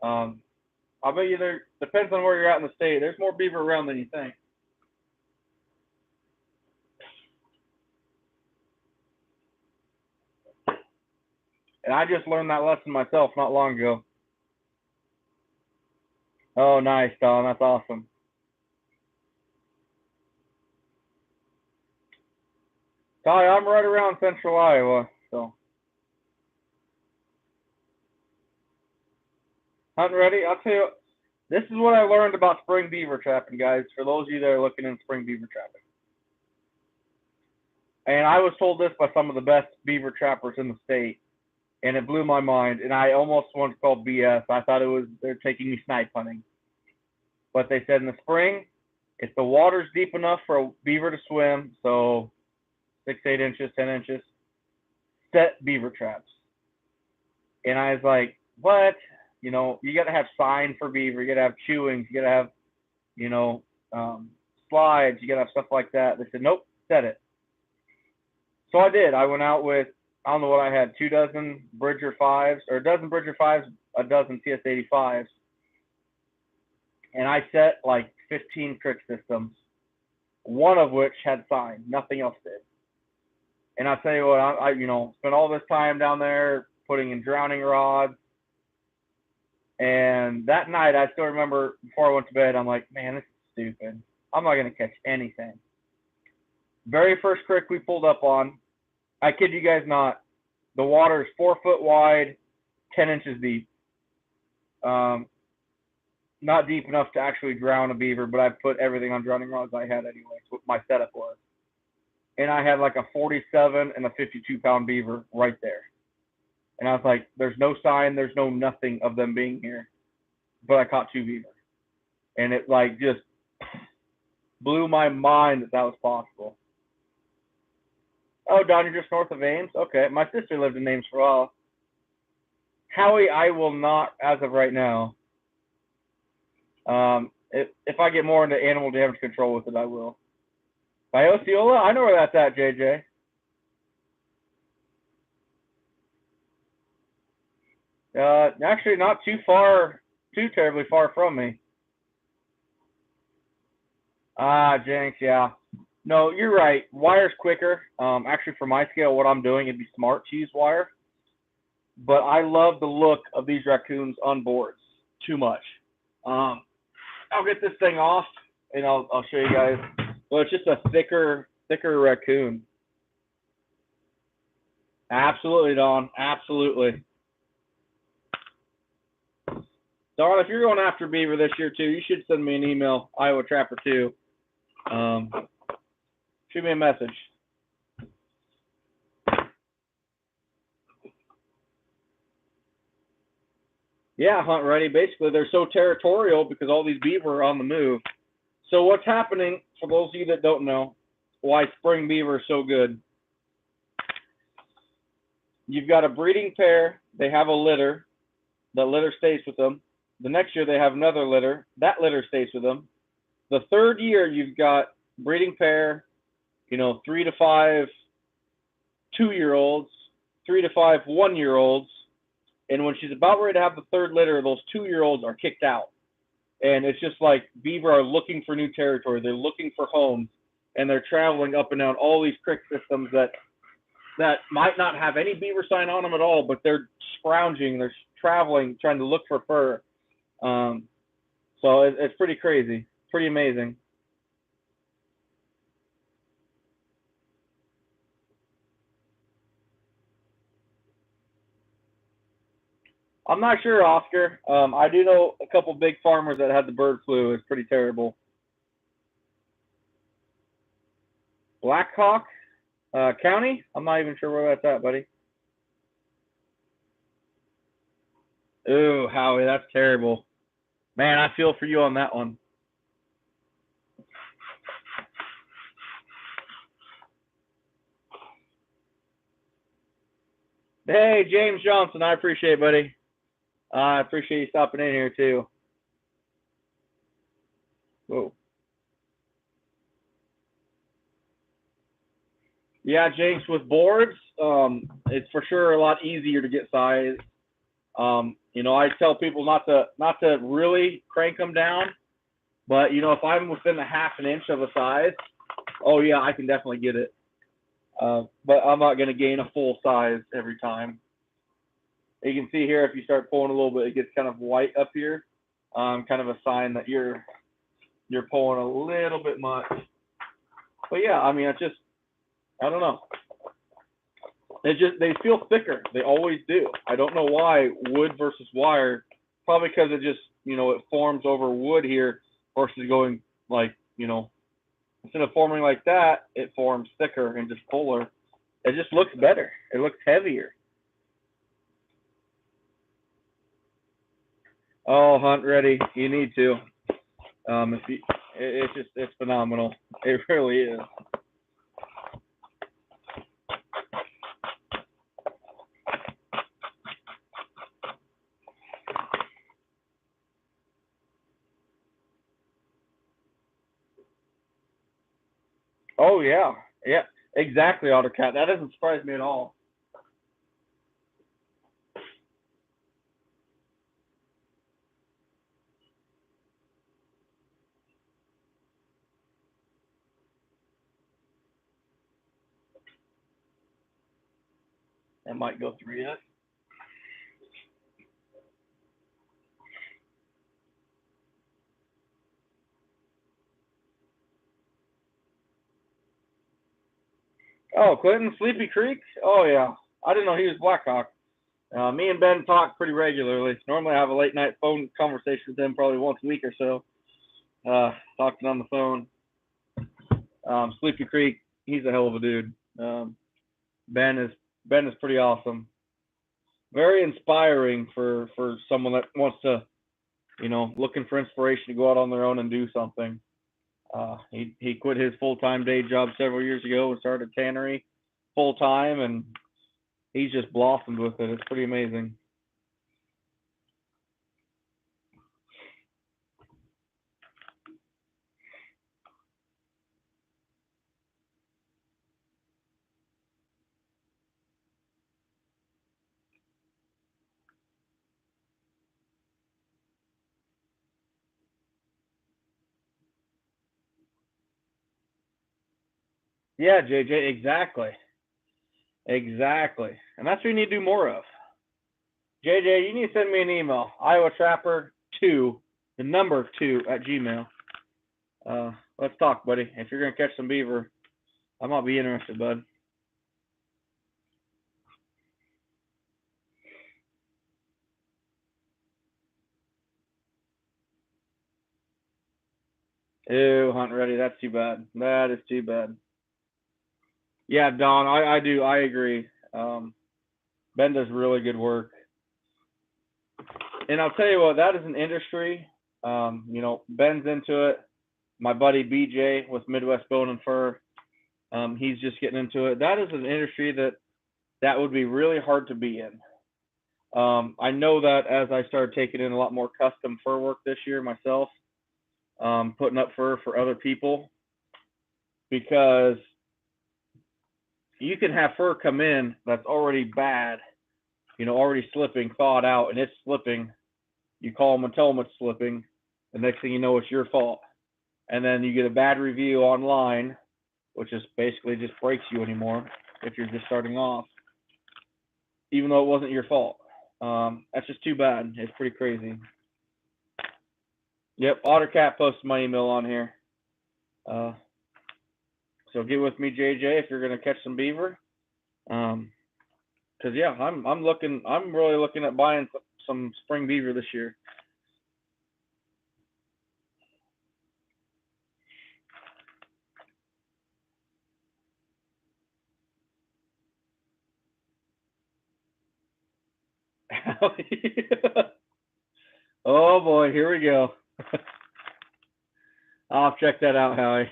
I'll bet you there depends on where you're at in the state. There's more beaver around than you think. And I just learned that lesson myself not long ago. Oh, nice, Don. That's awesome. Ty, I'm right around central Iowa, so. Hunting ready? I'll tell you, this is what I learned about spring beaver trapping, guys, for those of you that are looking in spring beaver trapping. And I was told this by some of the best beaver trappers in the state, and it blew my mind. And I almost once called BS. I thought they're taking me snipe hunting. But they said in the spring, if the water's deep enough for a beaver to swim, so 6, 8 inches, 10 inches, set beaver traps. And I was like, what? You know, you got to have sign for beaver. You got to have chewings. You got to have, you know, slides. You got to have stuff like that. They said, nope, set it. So I did. I went out with I don't know what I had, 2 dozen Bridger 5s, or a dozen Bridger 5s, a dozen TS85s. And I set like 15 crick systems, one of which had sign, nothing else did. And I tell you what, I spent all this time down there putting in drowning rods. And that night, I still remember before I went to bed, I'm like, man, this is stupid. I'm not going to catch anything. Very first crick we pulled up on, I kid you guys not, the water is 4 foot wide, 10 inches deep. Not deep enough to actually drown a beaver, but I put everything on drowning rods I had anyway. That's what my setup was. And I had like a 47 and a 52-pound beaver right there. And I was like, there's no sign, there's no nothing of them being here. But I caught 2 beaver. And it like just blew my mind that was possible. Oh, Don, you're just north of Ames? Okay. My sister lived in Ames for a while. Howie, I will not, as of right now. If I get more into animal damage control with it, I will. By Osceola? I know where that's at, JJ. Actually, not too terribly far from me. Jenks, yeah. No, you're right. Wire's quicker. Actually, for my scale, what I'm doing, it'd be smart to use wire. But I love the look of these raccoons on boards too much. I'll get this thing off, and I'll show you guys. Well, it's just a thicker raccoon. Absolutely, Don. Absolutely. Don, if you're going after beaver this year too, you should send me an email, Iowa Trapper 2. Shoot me a message. Yeah, Hunt Ready. Basically, they're so territorial because all these beaver are on the move. So what's happening, for those of you that don't know, why spring beaver is so good. You've got a breeding pair. They have a litter. The litter stays with them. The next year, they have another litter. That litter stays with them. The third year, you've got breeding pair, 3 to 5 2-year-olds, 3 to 5 1-year-olds. And when she's about ready to have the third litter, those 2-year-olds are kicked out. And it's just like beaver are looking for new territory. They're looking for homes, and they're traveling up and down all these creek systems that might not have any beaver sign on them at all, but they're scrounging, they're traveling, trying to look for fur. So it's pretty crazy, pretty amazing. I'm not sure, Oscar. I do know a couple big farmers that had the bird flu. It's pretty terrible. Black Hawk County? I'm not even sure where that's at, buddy. Ooh, Howie, that's terrible. Man, I feel for you on that one. Hey, James Johnson, I appreciate it, buddy. I appreciate you stopping in here, too. Whoa. Yeah, James, with boards, it's for sure a lot easier to get size. I tell people not to really crank them down, but if I'm within a half an inch of a size, oh yeah, I can definitely get it. But I'm not going to gain a full size every time. You can see here if you start pulling a little bit, it gets kind of white up here, kind of a sign that you're pulling a little bit much. But yeah, I mean, I don't know. They feel thicker. They always do. I don't know why wood versus wire. Probably because it just it forms over wood here versus going like instead of forming like that, it forms thicker and just fuller. It just looks better. It looks heavier. Oh, Hunt Ready, you need to. It's phenomenal. It really is. Oh yeah, exactly, AutoCAD. That doesn't surprise me at all. That might go through yet. Oh, Clinton, Sleepy Creek? Oh, yeah. I didn't know he was Blackhawk. Me and Ben talk pretty regularly. Normally I have a late night phone conversation with him probably once a week or so. Talking on the phone. Sleepy Creek, he's a hell of a dude. Ben is pretty awesome. Very inspiring for someone that wants to, looking for inspiration to go out on their own and do something. He quit his full-time day job several years ago and started a tannery full-time, and he's just blossomed with it. It's pretty amazing. Yeah, JJ, exactly. Exactly. And that's what you need to do more of. JJ, you need to send me an email. Iowa Trapper 2, the number 2 at Gmail. Let's talk, buddy. If you're gonna catch some beaver, I might be interested, bud. Ew, hunt ready. That's too bad. That is too bad. Yeah, Don, I do. I agree. Ben does really good work. And I'll tell you what, that is an industry. Ben's into it. My buddy BJ with Midwest Bone and Fur, he's just getting into it. That is an industry that would be really hard to be in. I know that as I started taking in a lot more custom fur work this year myself, putting up fur for other people, because you can have fur come in that's already bad, already slipping, thawed out, and it's slipping. You call them and tell them it's slipping. The next thing you know, it's your fault. And then you get a bad review online, which is basically just breaks you anymore if you're just starting off, even though it wasn't your fault. That's just too bad. It's pretty crazy. Yep, OtterCat posted my email on here. So get with me, JJ, if you're gonna catch some beaver. Cause yeah, I'm really looking at buying some spring beaver this year. Oh boy, here we go. I'll check that out, Howie.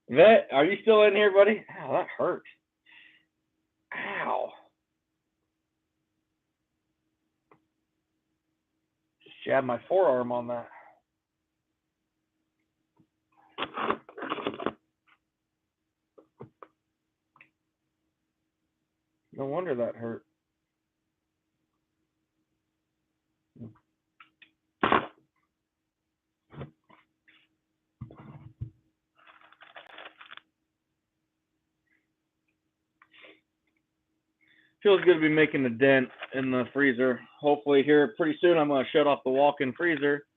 Vet, are you still in here, buddy? Ow, that hurt. Ow. Just jabbed my forearm on that. No wonder that hurt. Feels good to be making a dent in the freezer. Hopefully here pretty soon I'm going to shut off the walk-in freezer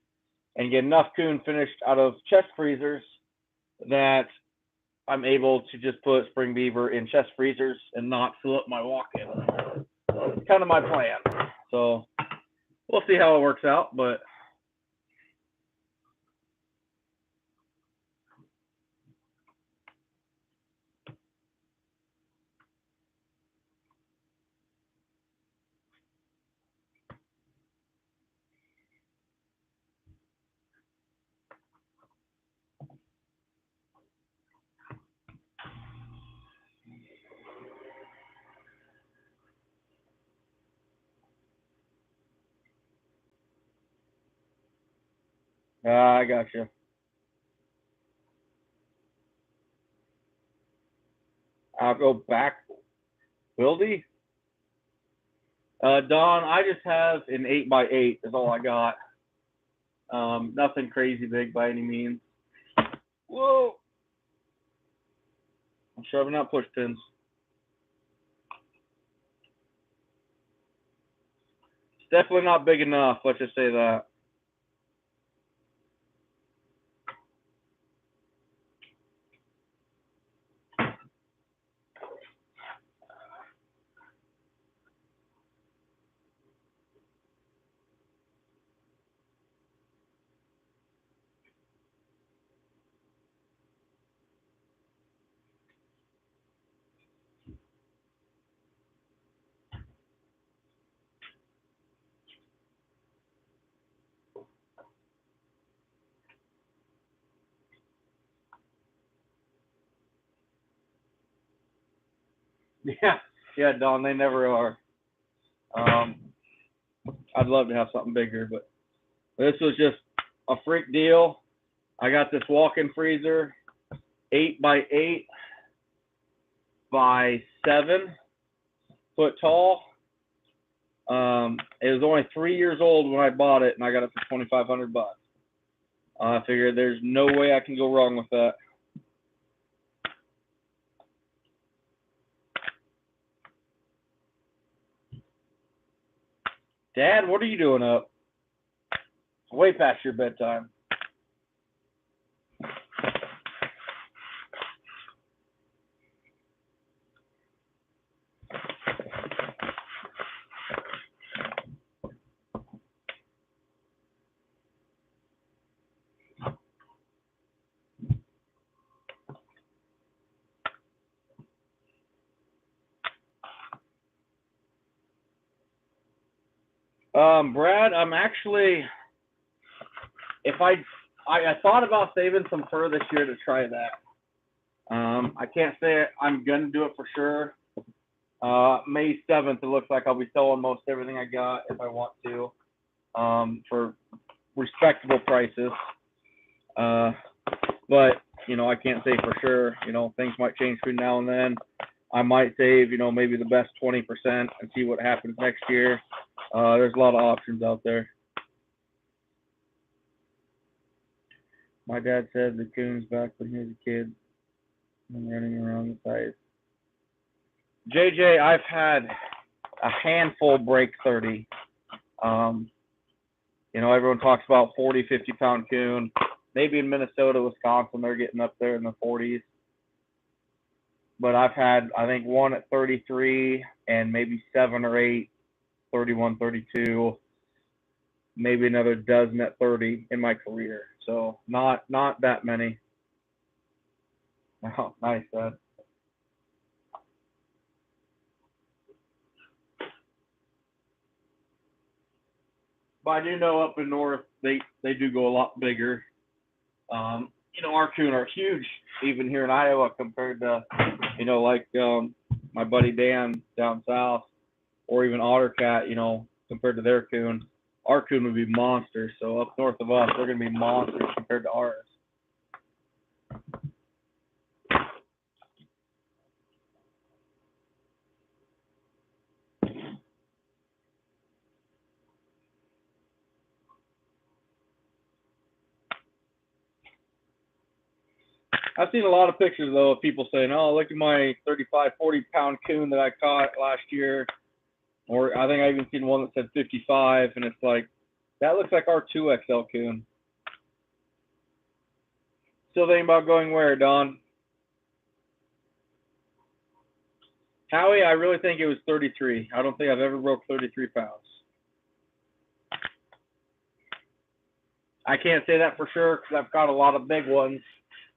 and get enough coon finished out of chest freezers that I'm able to just put spring beaver in chest freezers and not fill up my walk-in. It's kind of my plan. So we'll see how it works out, but I got you. I'll go back. Wildy? Don, I just have an 8x8 is all I got. Nothing crazy big by any means. Whoa! I'm shoving out push pins. definitely not big enough. Let's just say that. Yeah, Don, they never are. I'd love to have something bigger, but this was just a freak deal. I got this walk-in freezer, 8x8 by 7 foot tall. It was only 3 years old when I bought it, and I got it for $2,500. I figured there's no way I can go wrong with that. Dad, what are you doing up? Way past your bedtime. Brad, I'm actually, if I thought about saving some fur this year to try that. I can't say I'm gonna do it for sure. May 7th, it looks like I'll be selling most everything I got if I want to, for respectable prices. But you know, I can't say for sure. You know, things might change between now and then. I might save, you know, maybe the best 20% and see what happens next year. There's a lot of options out there. My dad said the coons back when he was a kid and running around the sites. JJ, I've had a handful break 30. You know, everyone talks about 40, 50-pound coon. Maybe in Minnesota, Wisconsin, they're getting up there in the 40s. But I've had, I think, one at 33 and maybe 7 or 8, 31, 32, maybe another dozen at 30 in my career. So not that many. Oh, nice, Dad. But I do know up in north they do go a lot bigger. You know, our coon are huge even here in Iowa compared to, you know, like my buddy Dan down south, or even Ottercat, you know, compared to their coon. Our coon would be monsters. So up north of us, they're going to be monsters compared to ours. I've seen a lot of pictures, though, of people saying, oh, look at my 35, 40-pound coon that I caught last year. Or I think I even seen one that said 55, and it's like, that looks like our 2XL coon. Still thinking about going where, Don? Howie, I really think it was 33. I don't think I've ever broke 33 pounds. I can't say that for sure because I've got a lot of big ones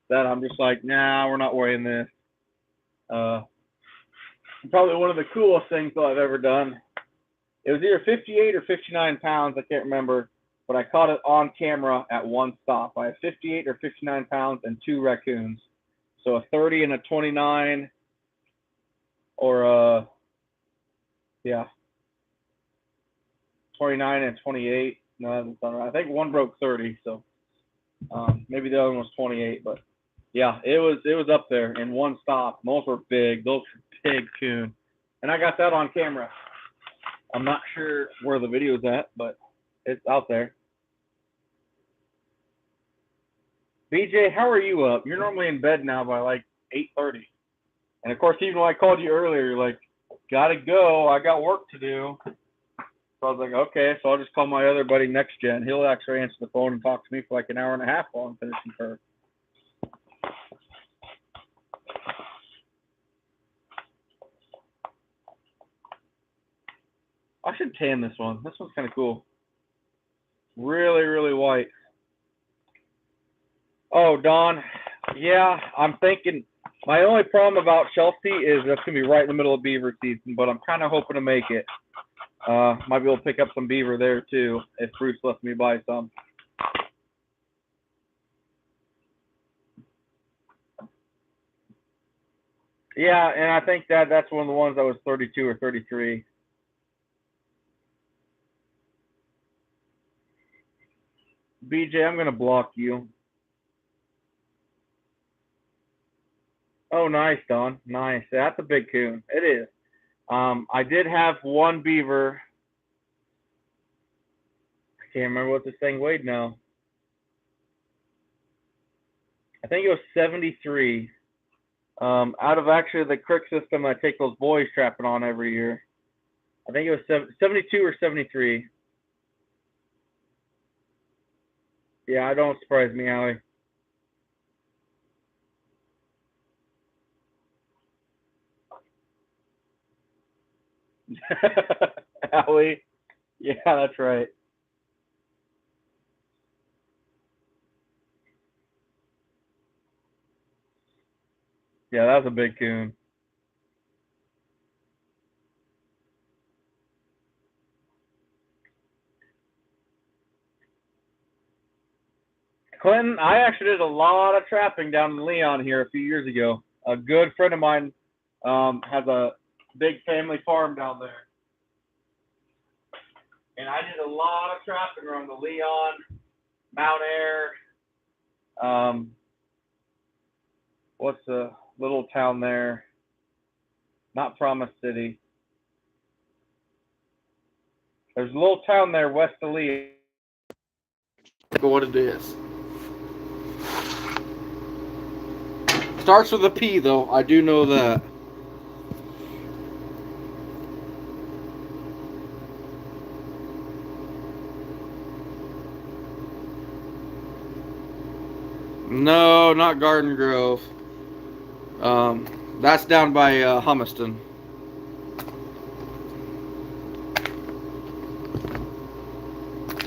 that I'm just like, nah, we're not weighing this. Probably one of the coolest things that I've ever done. It was either 58 or 59 pounds, I can't remember, but I caught it on camera at one stop. I had 58 or 59 pounds and 2 raccoons. So a 30 and a 29, or 29 and 28. No, that doesn't sound right. I think one broke 30, so maybe the other one was 28, but yeah, it was up there in one stop. Those were big. Those were big coon, and I got that on camera. I'm not sure where the video's at, but it's out there. BJ, how are you up? You're normally in bed now by like 8:30. And of course, even when I called you earlier, you're like, gotta go. I got work to do. So I was like, okay, so I'll just call my other buddy Next Gen. He'll actually answer the phone and talk to me for like an hour and a half while I'm finishing her. I should tan this one. This one's kind of cool. Really, really white. Oh, Don. Yeah, I'm thinking. My only problem about Chelsea is that's gonna be right in the middle of beaver season, but I'm kind of hoping to make it. Might be able to pick up some beaver there too if Bruce lets me buy some. Yeah, and I think that's one of the ones that was 32 or 33. BJ, I'm gonna block you. Oh, nice, Don. Nice. That's a big coon. It is. I did have one beaver. I can't remember what this thing weighed now. I think it was 73. Out of actually the creek system I take those boys trapping on every year. I think it was 72 or 73. Yeah, don't surprise me, Allie. Allie. Yeah, that's right. Yeah, that was a big coon. Clinton, I actually did a lot of trapping down in Leon here a few years ago. A good friend of mine has a big family farm down there. And I did a lot of trapping around the Leon, Mount Air, what's the little town there? Not Promise City. There's a little town there west of Leon. What it is. Starts with a P, though. I do know that. No, not Garden Grove. That's down by Humiston.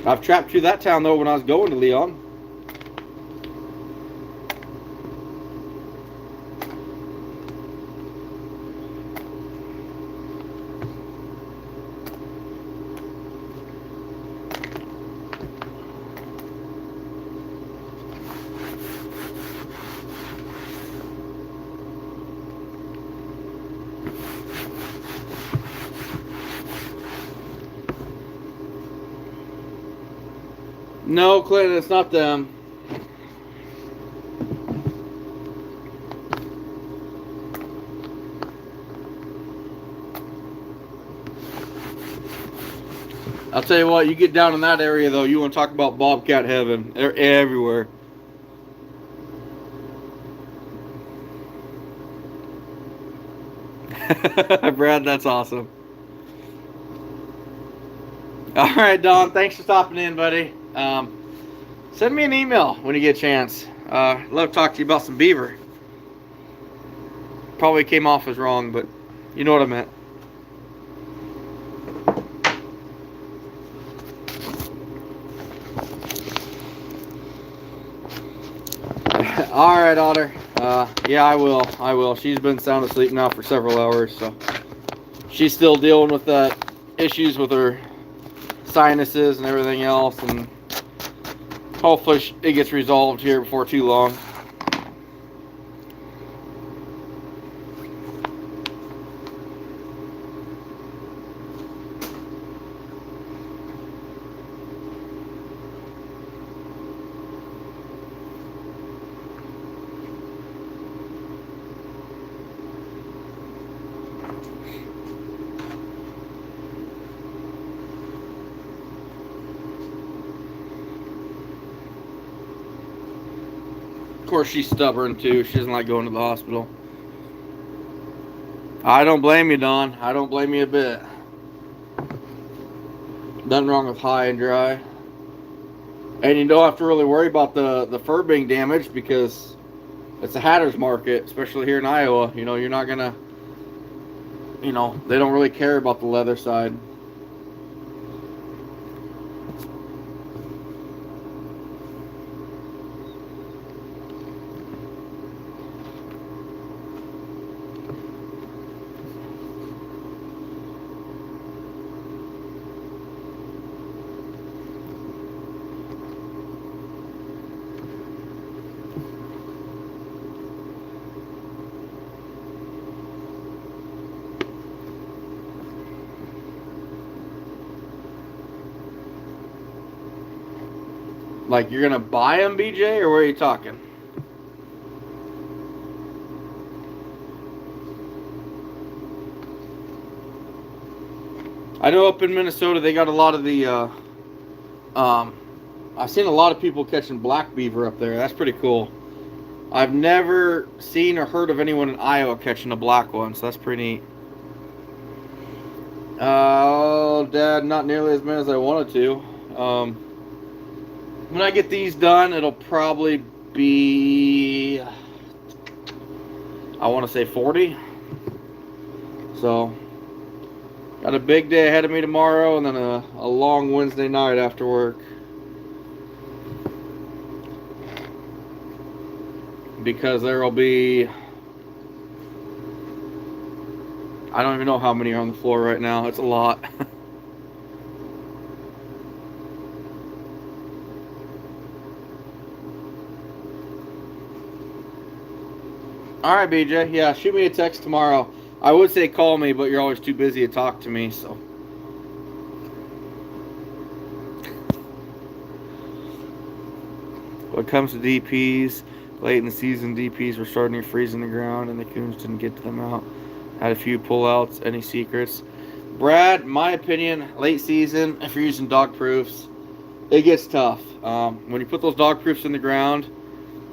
I've trapped through that town, though, when I was going to Leon. No, Clinton, it's not them. I'll tell you what, you get down in that area, though, you want to talk about bobcat heaven. They're everywhere. Brad, that's awesome. All right, Don, thanks for stopping in, buddy. Send me an email when you get a chance. Love to talk to you about some beaver. Probably came off as wrong, but you know what I meant. All right, Otter. Yeah, I will. I will. She's been sound asleep now for several hours, so she's still dealing with issues with her sinuses and everything else, and hopefully it gets resolved here before too long. Of course, she's stubborn too. She doesn't like going to the hospital. I don't blame you, Don. I don't blame you a bit. Nothing wrong with high and dry. And you don't have to really worry about the fur being damaged because it's a hatter's market, especially here in Iowa. You know, you're not going to, you know, they don't really care about the leather side. Like, you're gonna buy them, BJ, or where are you talking? I know up in Minnesota they got a lot of the. I've seen a lot of people catching black beaver up there. That's pretty cool. I've never seen or heard of anyone in Iowa catching a black one, so that's pretty neat. Oh, Dad, not nearly as many as I wanted to. When I get these done, it'll probably be, I want to say 40. So, got a big day ahead of me tomorrow, and then a long Wednesday night after work. Because there will be, I don't even know how many are on the floor right now. It's a lot. All right, BJ. Yeah, shoot me a text tomorrow. I would say call me, but you're always too busy to talk to me, so. When it comes to DPs, late in the season, DPs were starting to freeze in the ground, and the coons didn't get them out. Had a few pullouts. Any secrets? Brad, my opinion, late season, if you're using dog proofs, it gets tough. When you put those dog proofs in the ground,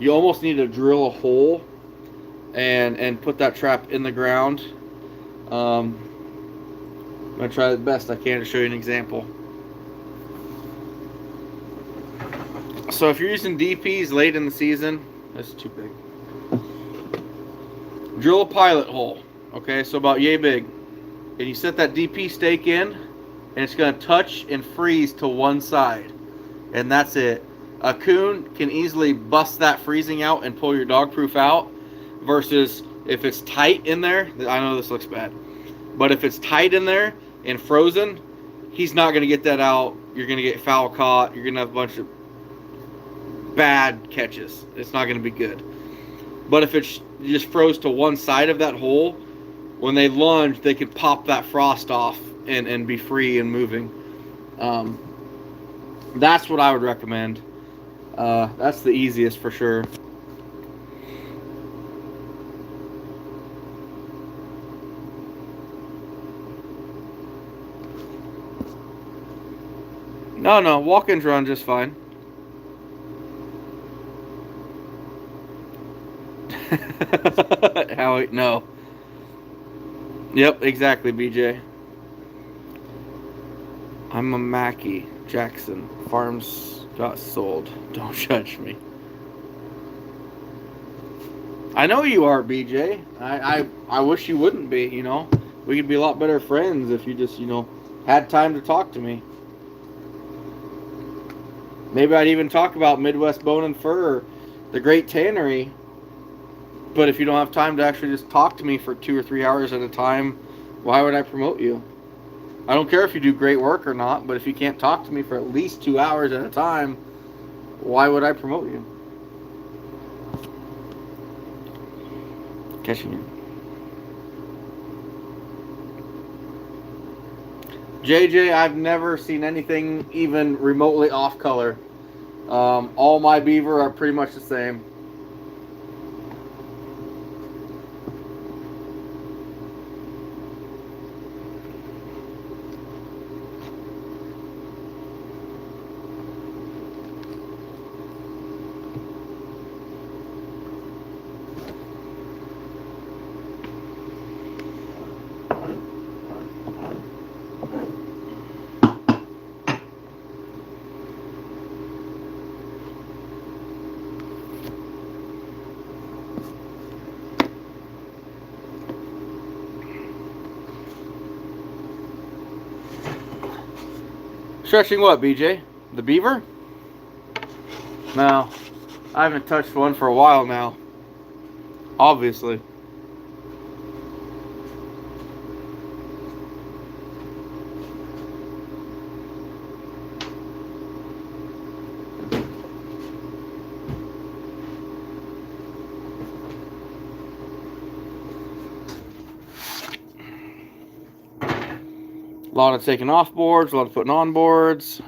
you almost need to drill a hole and put that trap in the ground. I'm going to try the best I can to show you an example. So if you're using DPs late in the season, that's too big. Drill a pilot hole, okay, so about yay big. And you set that DP stake in, and it's going to touch and freeze to one side. And that's it. A coon can easily bust that freezing out and pull your dog proof out, versus if it's tight in there, I know this looks bad, but if it's tight in there and frozen, he's not going to get that out. You're going to get foul caught. You're going to have a bunch of bad catches. It's not going to be good. But if it's just froze to one side of that hole, when they lunge, they can pop that frost off and be free and moving. That's what I would recommend. That's the easiest for sure. No, walk-ins run just fine. Howie, no. Yep, exactly, BJ. I'm a Mackie Jackson. Farms got sold. Don't judge me. I know you are, BJ. I wish you wouldn't be, you know. We could be a lot better friends if you just, you know, had time to talk to me. Maybe I'd even talk about Midwest Bone and Fur, or the Great Tannery. But if you don't have time to actually just talk to me for 2 or 3 hours at a time, why would I promote you? I don't care if you do great work or not, but if you can't talk to me for at least 2 hours at a time, why would I promote you? Catching you. JJ, I've never seen anything even remotely off color. All my beaver are pretty much the same. Stretching what, BJ? The beaver? No. I haven't touched one for a while now. Obviously. A lot of taking off boards, a lot of putting on boards.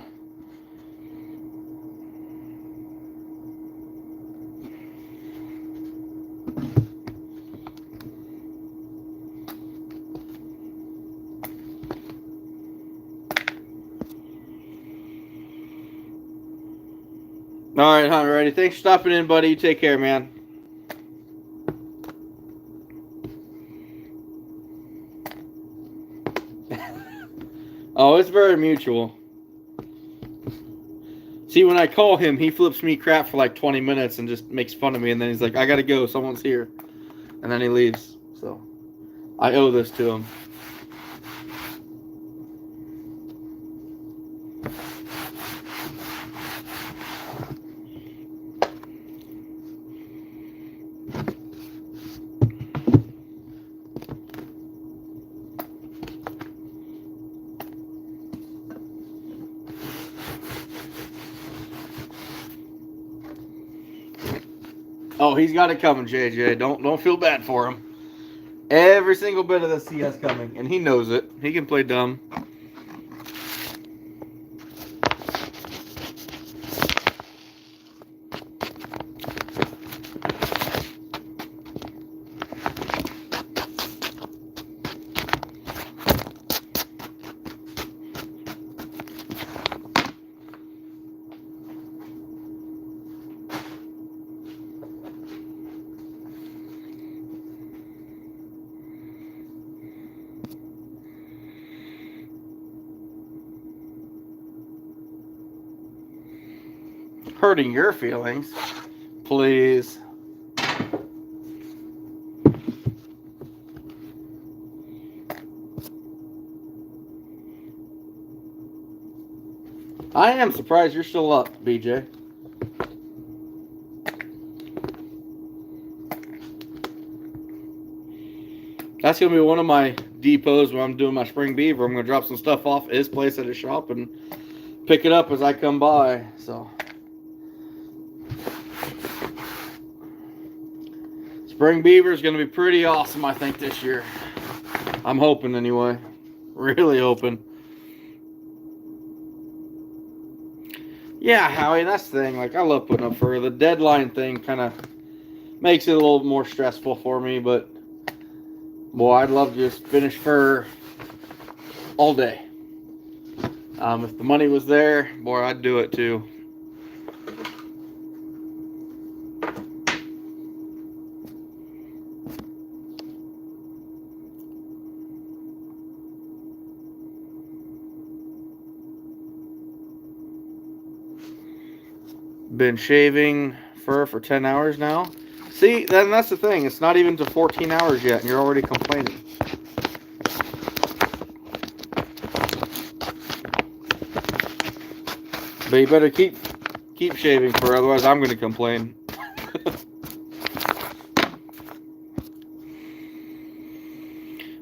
All right, Hunter, ready? Thanks for stopping in, buddy. You take care, man. Oh, it's very mutual. See, when I call him, he flips me crap for like 20 minutes and just makes fun of me, and then he's like, I gotta go, someone's here. And then he leaves. So, I owe this to him. Oh, he's got it coming, JJ. Don't feel bad for him. Every single bit of this he has coming, and he knows it. He can play dumb. Hurting your feelings, please. I am surprised you're still up, BJ. That's going to be one of my depots when I'm doing my spring beaver. I'm going to drop some stuff off at his place at his shop and pick it up as I come by. So, spring beaver is going to be pretty awesome, I think, this year. I'm hoping anyway. Really hoping. Yeah, Howie, that's the thing. Like, I love putting up fur. The deadline thing kind of makes it a little more stressful for me, but boy, I'd love to just finish fur all day. If the money was there, boy, I'd do it too. Been shaving fur for 10 hours now. See, then that's the thing. It's not even to 14 hours yet, and you're already complaining. But you better keep shaving fur, otherwise I'm going to complain.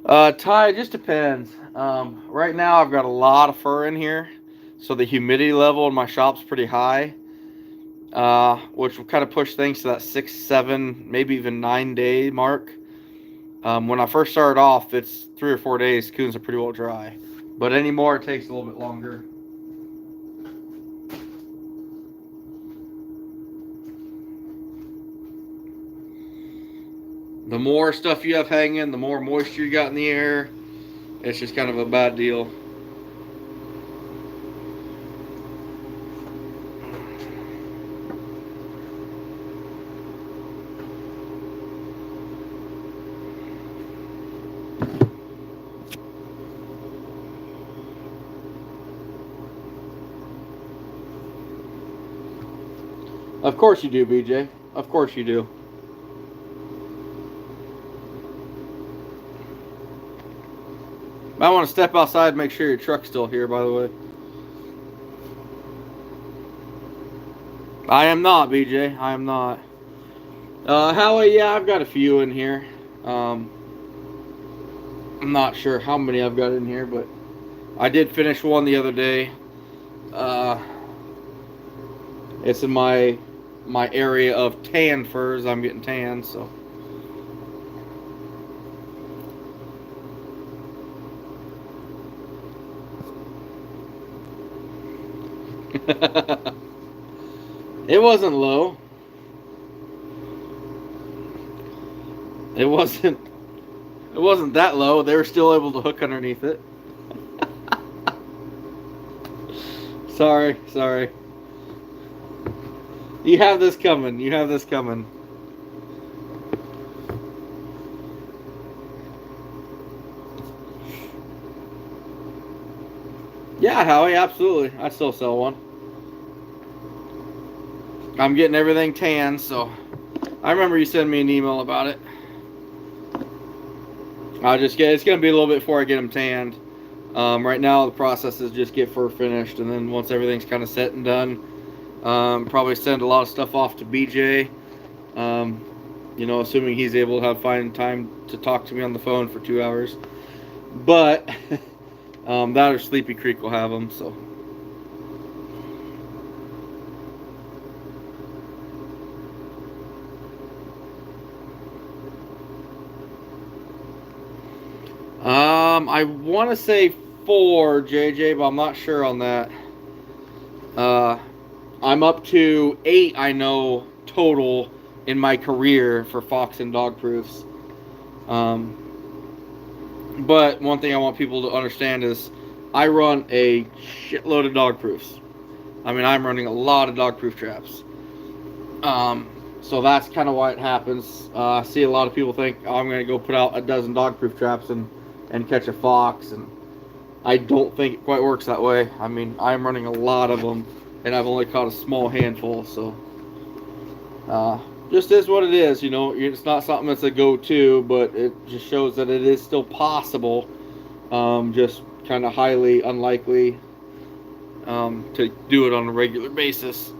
Ty, it just depends. Right now I've got a lot of fur in here, so the humidity level in my shop's pretty high. Which will kind of push things to that 6, 7, maybe even 9 day mark. When I first started off, it's 3 or 4 days. Coons are pretty well dry, but anymore it takes a little bit longer. The more stuff you have hanging, the more moisture you got in the air. It's just kind of a bad deal. Of course you do, BJ. Of course you do. I want to step outside and make sure your truck's still here, by the way. I am not, BJ. I am not. Howie, yeah, I've got a few in here. I'm not sure how many I've got in here, but I did finish one the other day. It's in my area of tan furs. I'm getting tan, so. It wasn't low. It wasn't that low. They were still able to hook underneath it. Sorry. You have this coming. Yeah, Howie, absolutely. I still sell one. I'm getting everything tan, so I remember you sending me an email about it. It's gonna be a little bit before I get them tanned. Right now the process is just get fur finished, and then once everything's kind of set and done, probably send a lot of stuff off to BJ. Assuming he's able to find time to talk to me on the phone for 2 hours. But that or Sleepy Creek will have them, so. I want to say 4, JJ, but I'm not sure on that. I'm up to 8, I know, total in my career for fox and dog proofs. But one thing I want people to understand is I run a shitload of dog proofs. I mean, I'm running a lot of dog proof traps. So that's kind of why it happens. I see a lot of people think, oh, I'm going to go put out a dozen dog proof traps and catch a fox, and I don't think it quite works that way. I mean, I'm running a lot of them, and I've only caught a small handful, so just is what it is. It's not something that's a go-to, but it just shows that it is still possible, just kind of highly unlikely to do it on a regular basis.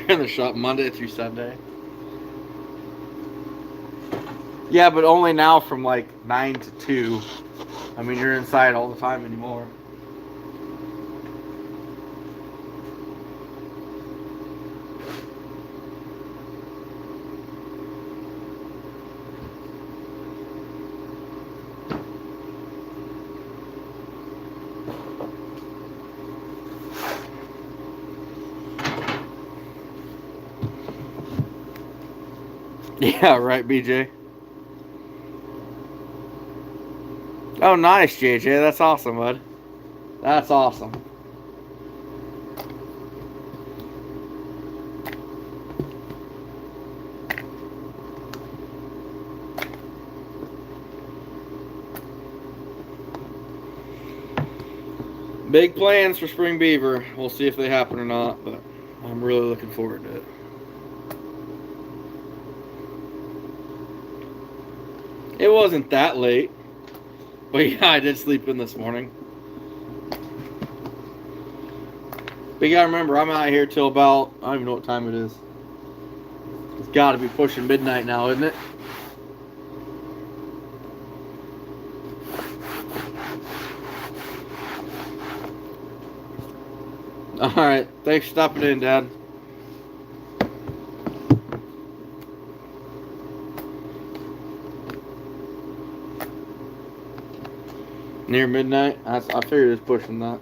You're in the shop Monday through Sunday. Yeah, but only now from like 9 to 2. I mean, you're inside all the time anymore. Yeah, right, BJ. Oh, nice, JJ. That's awesome, bud. That's awesome. Big plans for spring beaver. We'll see if they happen or not, but I'm really looking forward to it. It wasn't that late, but yeah, I did sleep in this morning. But you gotta remember, I'm out here till about, I don't even know what time it is. It's gotta be pushing midnight now, isn't it? Alright, thanks for stopping in, Dad. Near midnight? I figured it's pushing that.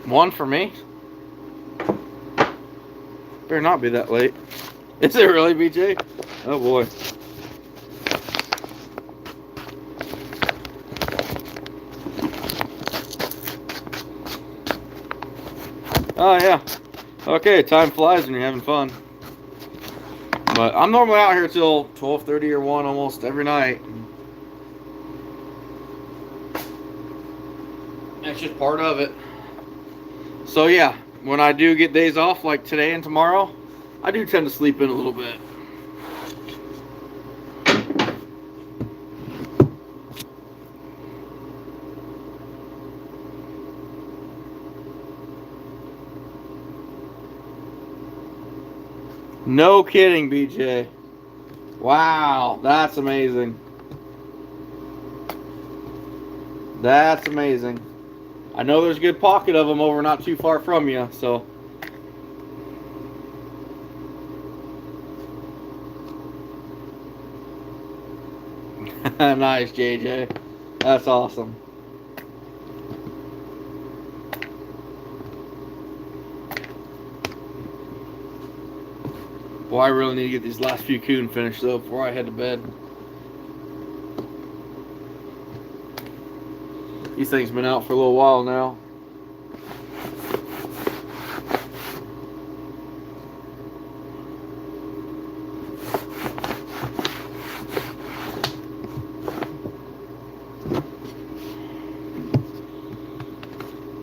One for me? Better not be that late. Is it really, BJ? Oh boy. Oh yeah. Okay, time flies when you're having fun. But I'm normally out here till 12:30 or 1 almost every night. That's just part of it. So yeah, when I do get days off like today and tomorrow, I do tend to sleep in a little bit. No kidding, BJ. Wow, that's amazing. That's amazing. I know there's a good pocket of them over not too far from you, so. Nice, JJ. That's awesome. Boy, I really need to get these last few coon finished though before I head to bed. These things been out for a little while now.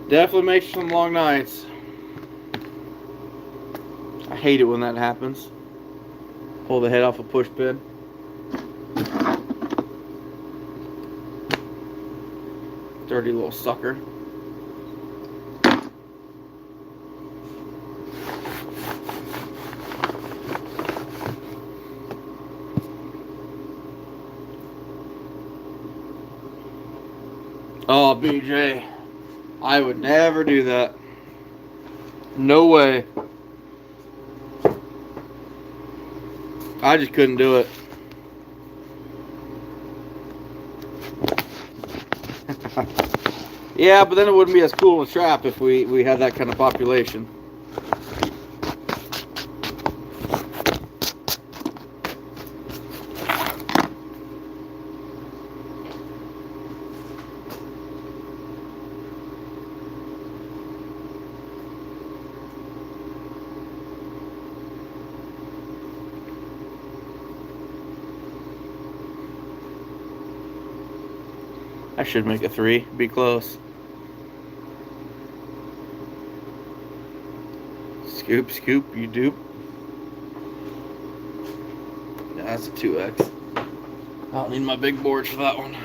Definitely makes some long nights. I hate it when that happens. Pull the head off a push bed. Dirty little sucker. Oh, BJ. I would never do that. No way. I just couldn't do it. Yeah, but then it wouldn't be as cool to trap if we had that kind of population. I should make a 3. Be close. Scoop, scoop, you dupe. Yeah, that's a 2X. I don't need my big boards for that one.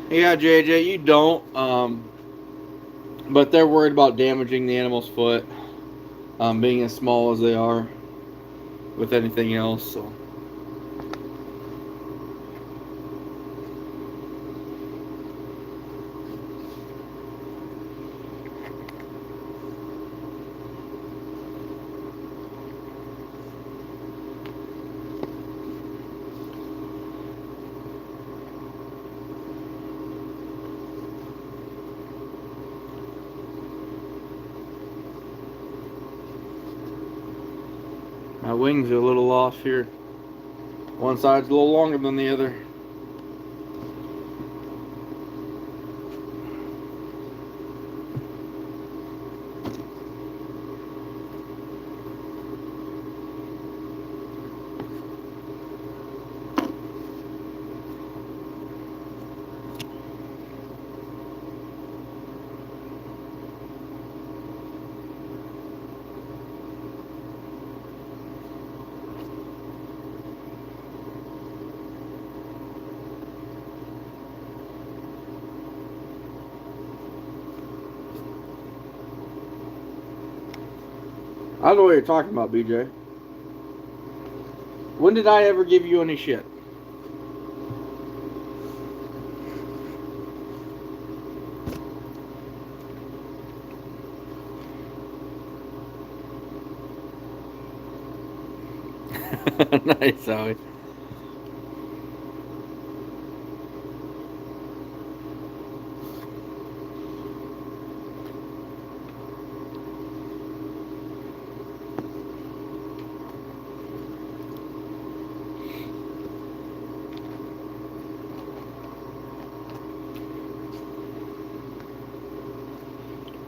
Yeah, JJ, you don't. But they're worried about damaging the animal's foot, being as small as they are with anything else. So. My wings are a little off here. One side's a little longer than the other. I don't know what you're talking about, BJ. When did I ever give you any shit? Nice, Howie.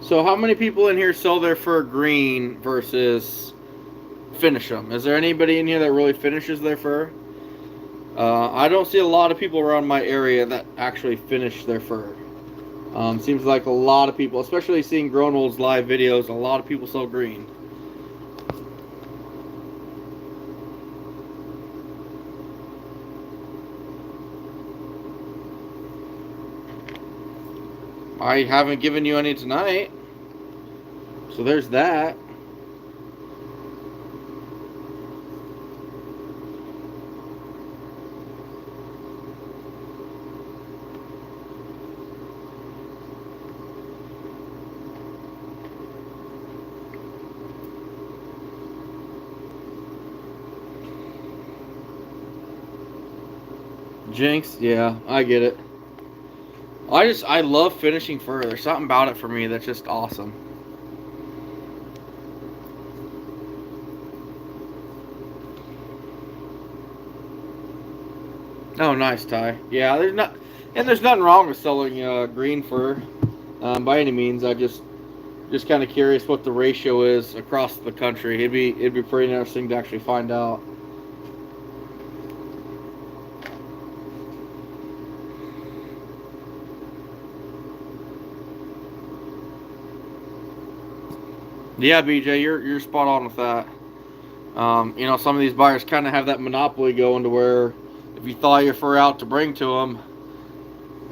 So how many people in here sell their fur green versus finish them? Is there anybody in here that really finishes their fur? I don't see a lot of people around my area that actually finish their fur. Seems like a lot of people, especially seeing Grown Old's live videos, a lot of people sell green. I haven't given you any tonight. So there's that. Jinx, yeah, I get it. I love finishing fur. There's something about it for me that's just awesome. Oh, nice, Ty. Yeah, there's nothing wrong with selling green fur by any means. I just kind of curious what the ratio is across the country. It'd be pretty interesting to actually find out. Yeah, BJ, you're spot on with that. You know, some of these buyers kind of have that monopoly going to where if you thaw your fur out to bring to them,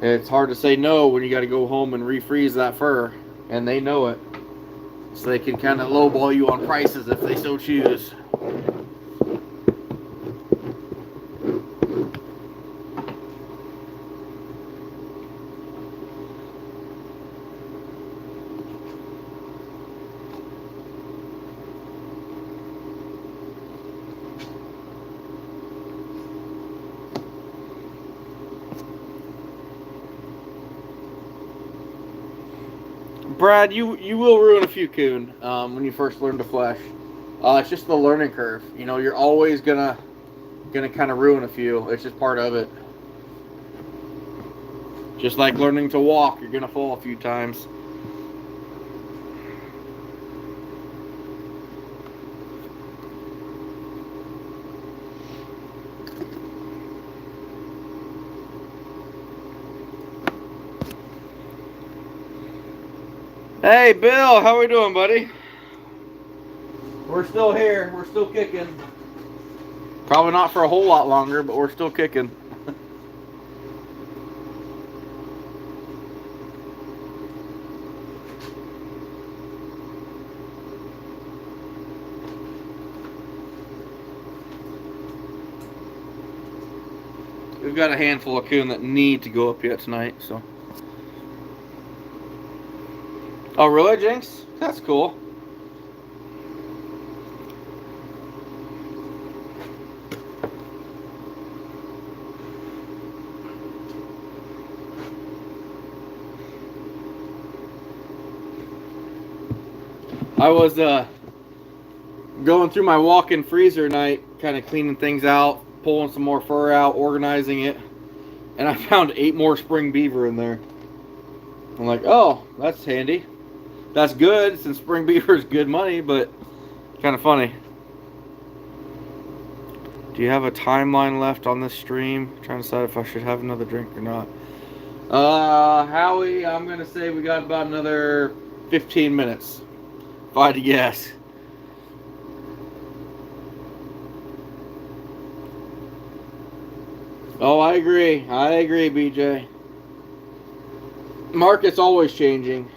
it's hard to say no when you got to go home and refreeze that fur, and they know it. So they can kind of lowball you on prices if they so choose. Brad, you will ruin a few coon when you first learn to flesh. It's just the learning curve. You know, you're always gonna kind of ruin a few. It's just part of it. Just like learning to walk, you're gonna fall a few times. Hey, Bill, how we doing, buddy? We're still here. We're still kicking. Probably not for a whole lot longer, but we're still kicking. We've got a handful of coon that need to go up yet tonight, so. Oh, really, Jinx? That's cool. I was going through my walk-in freezer night, kind of cleaning things out, pulling some more fur out, organizing it, and I found 8 more spring beaver in there. I'm like, oh, that's handy. That's good, since spring beaver is good money, but kind of funny. Do you have a timeline left on this stream? I'm trying to decide if I should have another drink or not. Howie, I'm going to say we got about another 15 minutes. If I had to guess. Oh, I agree. I agree, BJ. Market's always changing.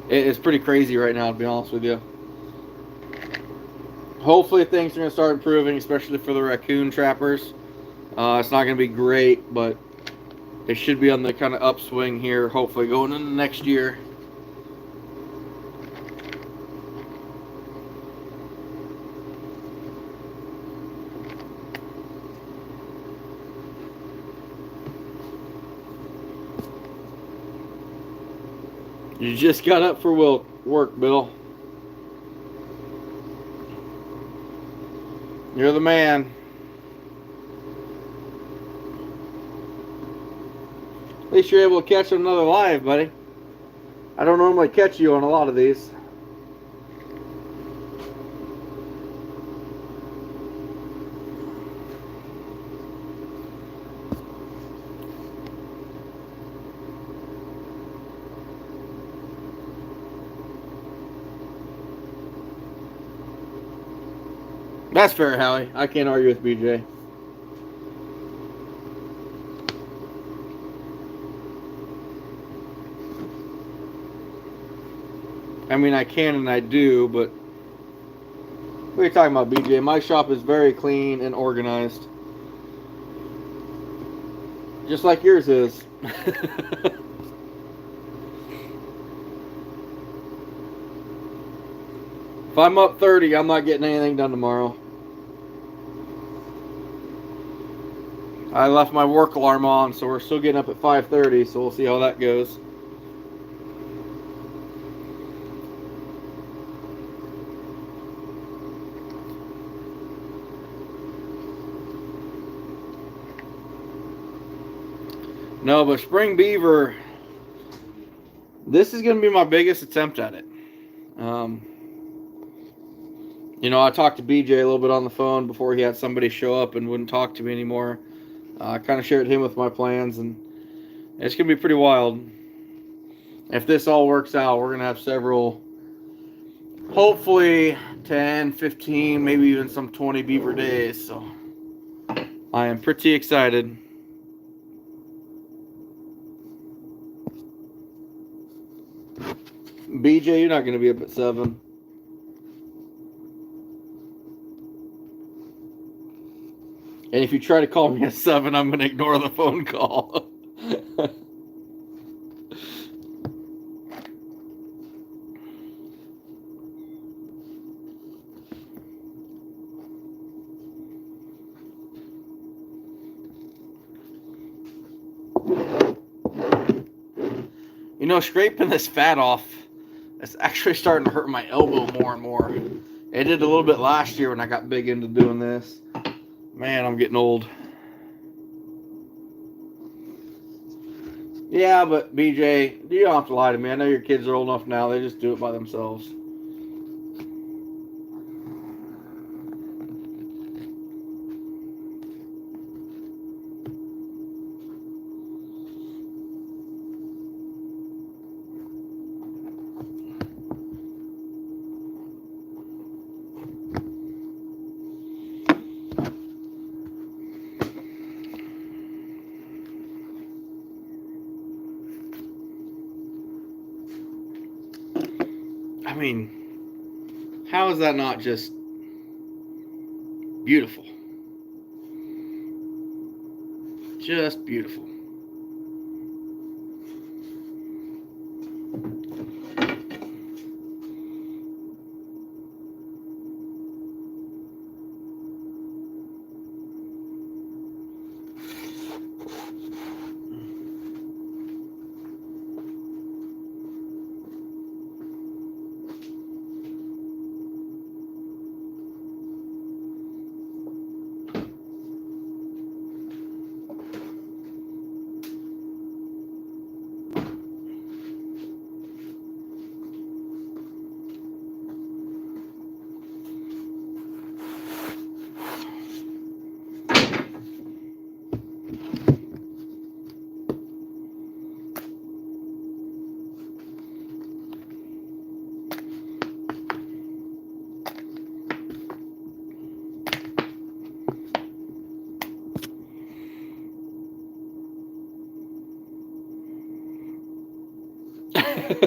It's pretty crazy right now, to be honest with you. hopefully things are going to start improving, especially for the raccoon trappers. It's not going to be great, but they should be on the kind of upswing here, hopefully going into next year. You just got up for work, Bill. You're the man. At least you're able to catch another live, buddy. I don't normally catch you on a lot of these. That's fair, Howie. I can't argue with BJ. I mean, I can and I do, but what are you talking about, BJ? My shop is very clean and organized. Just like yours is. If I'm up 30, I'm not getting anything done tomorrow. I left my work alarm on, so we're still getting up at 5:30, so we'll see how that goes. No, but spring beaver, this is going to be my biggest attempt at it. You know, I talked to BJ a little bit on the phone before he had somebody show up and wouldn't talk to me anymore. I kind of shared him with my plans, and it's going to be pretty wild. If this all works out, we're going to have several, hopefully 10, 15, maybe even some 20 beaver days. So I am pretty excited. BJ, you're not going to be up at 7. And if you try to call me at 7, I'm going to ignore the phone call. You know, scraping this fat off, it's actually starting to hurt my elbow more and more. It did a little bit last year when I got big into doing this. Man, I'm getting old. Yeah, but BJ, you don't have to lie to me. I know your kids are old enough now. They just do it by themselves. I mean, how is that not just beautiful? Just beautiful.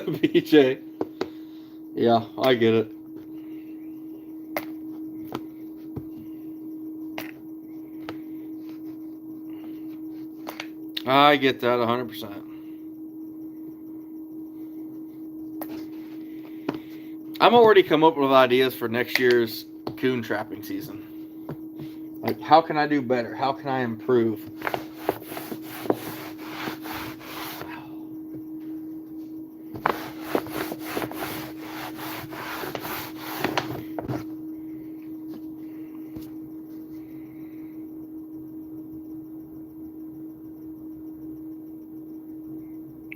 BJ. Yeah, I get it. I get that 100%. I'm already come up with ideas for next year's coon trapping season. Like, how can I do better? How can I improve?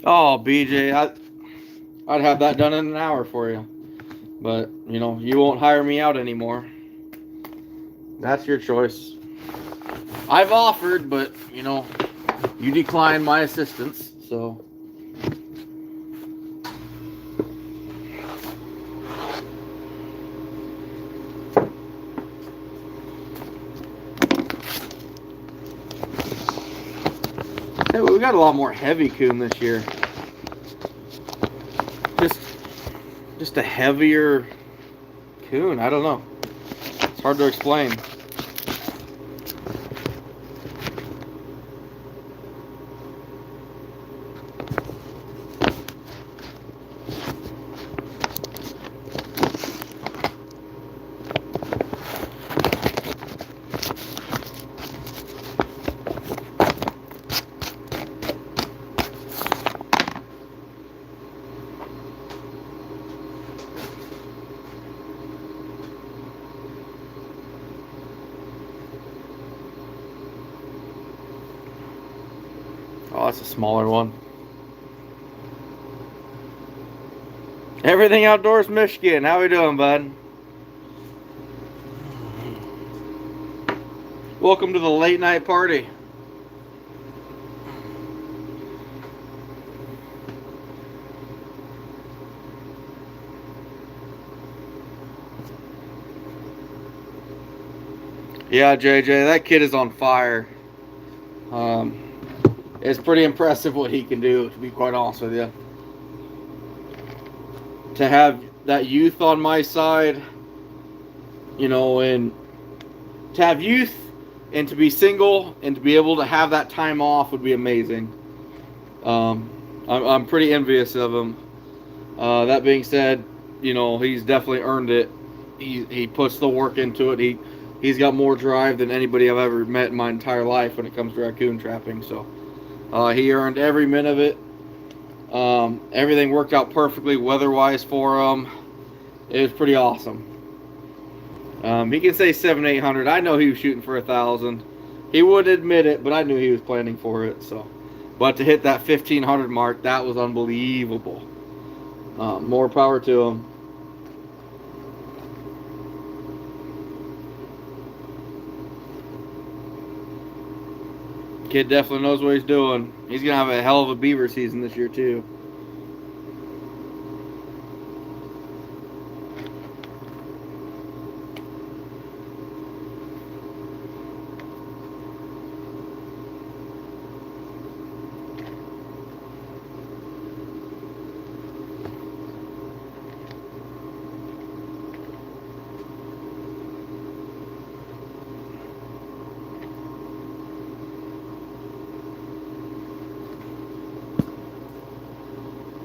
Oh, BJ, I'd have that done in an hour for you. But, you won't hire me out anymore. That's your choice. I've offered, but, you declined my assistance, so. Hey, we got a lot more heavy coon this year. Just a heavier coon. I don't know. It's hard to explain. Oh, that's a smaller one. Everything Outdoors Michigan. How we doing, bud? Welcome to the late night party. Yeah, JJ, that kid is on fire. It's pretty impressive what he can do, to be quite honest with you. To have that youth on my side, and to have youth and to be single and to be able to have that time off would be amazing. I'm pretty envious of him. That being said, he's definitely earned it. He puts the work into it. He's got more drive than anybody I've ever met in my entire life when it comes to raccoon trapping. So he earned every minute of it. Everything worked out perfectly weather-wise for him. It was pretty awesome. He can say 700-800. I know he was shooting for 1,000. He wouldn't admit it, but I knew he was planning for it. So, but to hit that 1,500 mark, that was unbelievable. More power to him. Kid definitely knows what he's doing. He's gonna have a hell of a beaver season this year too.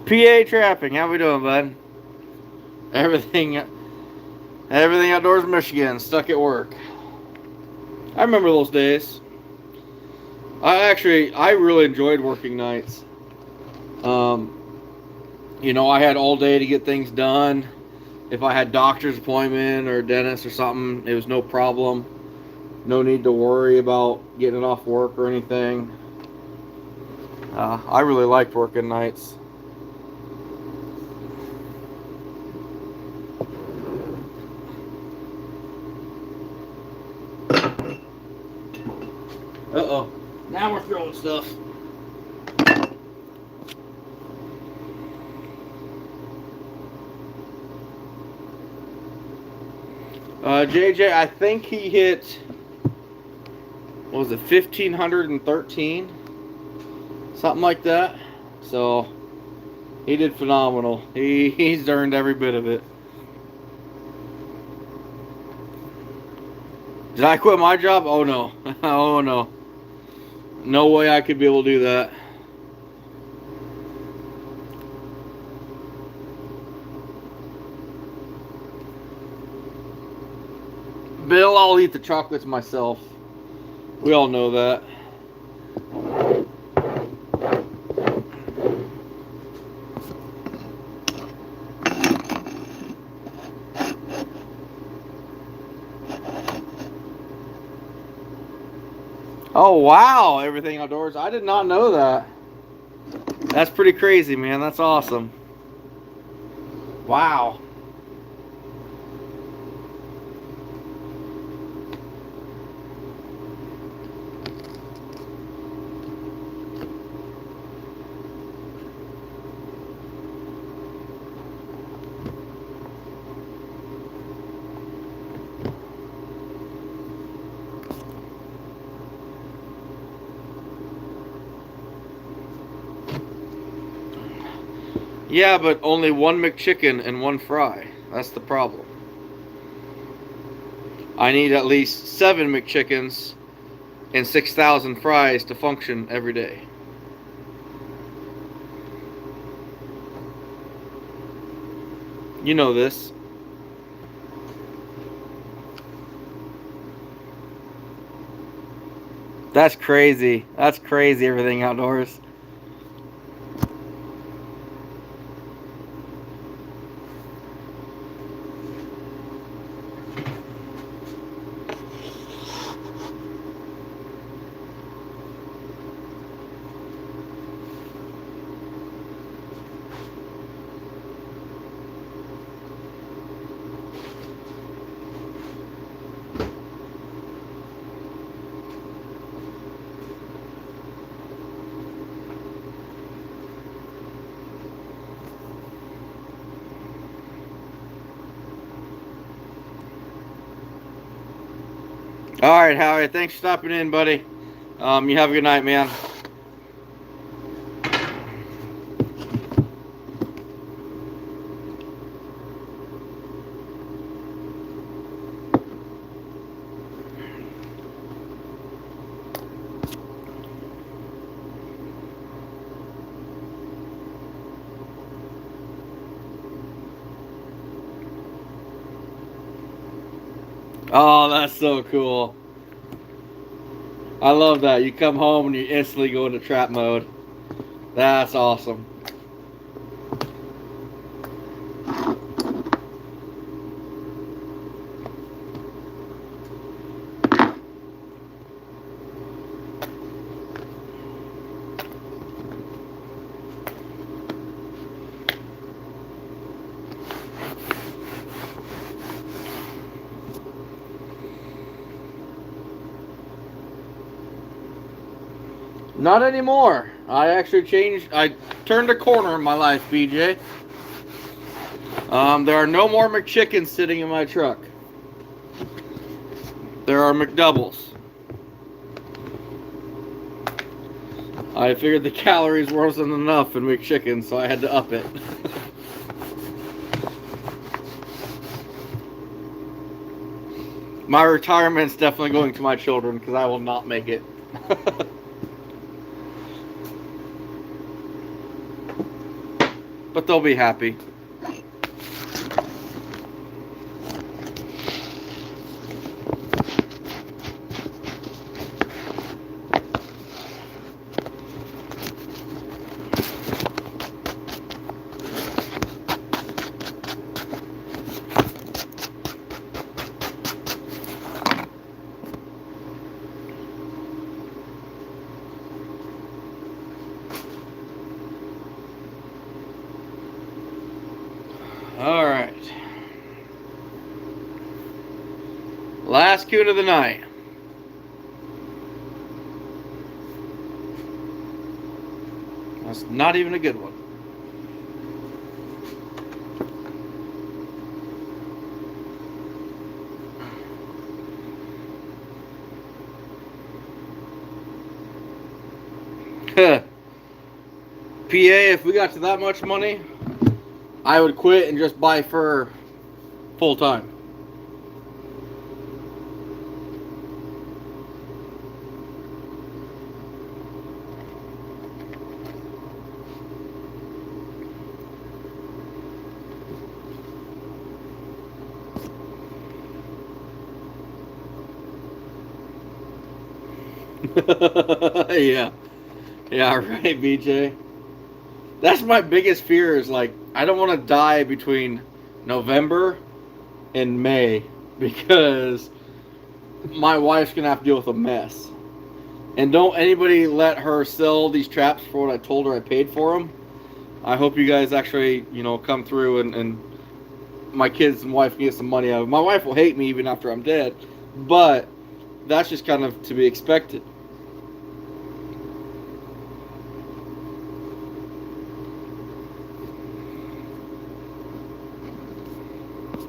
PA Trapping, how we doing, bud? Everything Outdoors Michigan, stuck at work. I remember those days. I really enjoyed working nights. I had all day to get things done. If I had doctor's appointment or dentist or something, it was no problem. No need to worry about getting off work or anything. I really liked working nights. Uh-oh. Now we're throwing stuff. JJ, I think he hit, what was it, 1,513? Something like that. So, he did phenomenal. He's earned every bit of it. Did I quit my job? Oh no. Oh no. No way I could be able to do that. Bill, I'll eat the chocolates myself. We all know that. Oh, wow. Everything outdoors. I did not know that. That's pretty crazy, man. That's awesome. Wow. Yeah, but only one McChicken and one fry. That's the problem. I need at least 7 McChickens and 6,000 fries to function every day. You know this. That's crazy. That's crazy, everything outdoors. All right, Howie. Thanks for stopping in, buddy. You have a good night, man. Oh, that's so cool. I love that. You come home and you instantly go into trap mode. That's awesome. Not anymore. I actually changed. I turned a corner in my life, BJ. There are no more McChickens sitting in my truck. There are McDoubles. I figured the calories wasn't enough in McChicken, so I had to up it. My retirement's definitely going to my children because I will not make it. But they'll be happy. All right. Last coon of the night. That's not even a good one. PA, if we got to that much money, I would quit and just buy fur full time. Yeah. Yeah, right, BJ. That's my biggest fear is like I don't want to die between November and May because my wife's gonna have to deal with a mess. And don't anybody let her sell these traps for what I told her I paid for them. I hope you guys actually, come through and my kids and wife can get some money out of it. My wife will hate me even after I'm dead, but that's just kind of to be expected.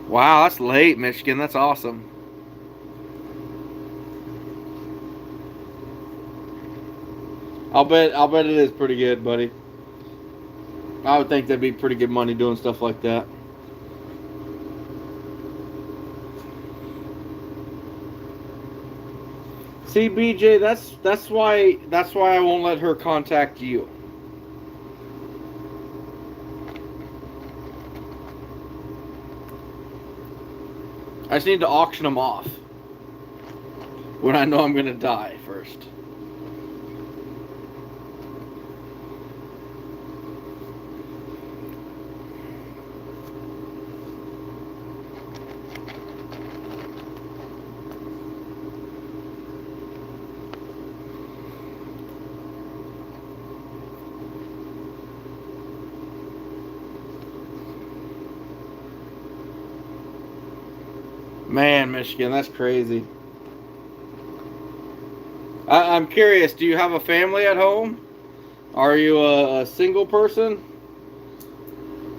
Wow, that's late, Michigan. That's awesome. I'll bet it is pretty good, buddy. I would think that'd be pretty good money doing stuff like that. See, BJ, that's why I won't let her contact you. I just need to auction them off when I know I'm gonna die first. Man, Michigan, that's crazy. I'm curious. Do you have a family at home? Are you a single person?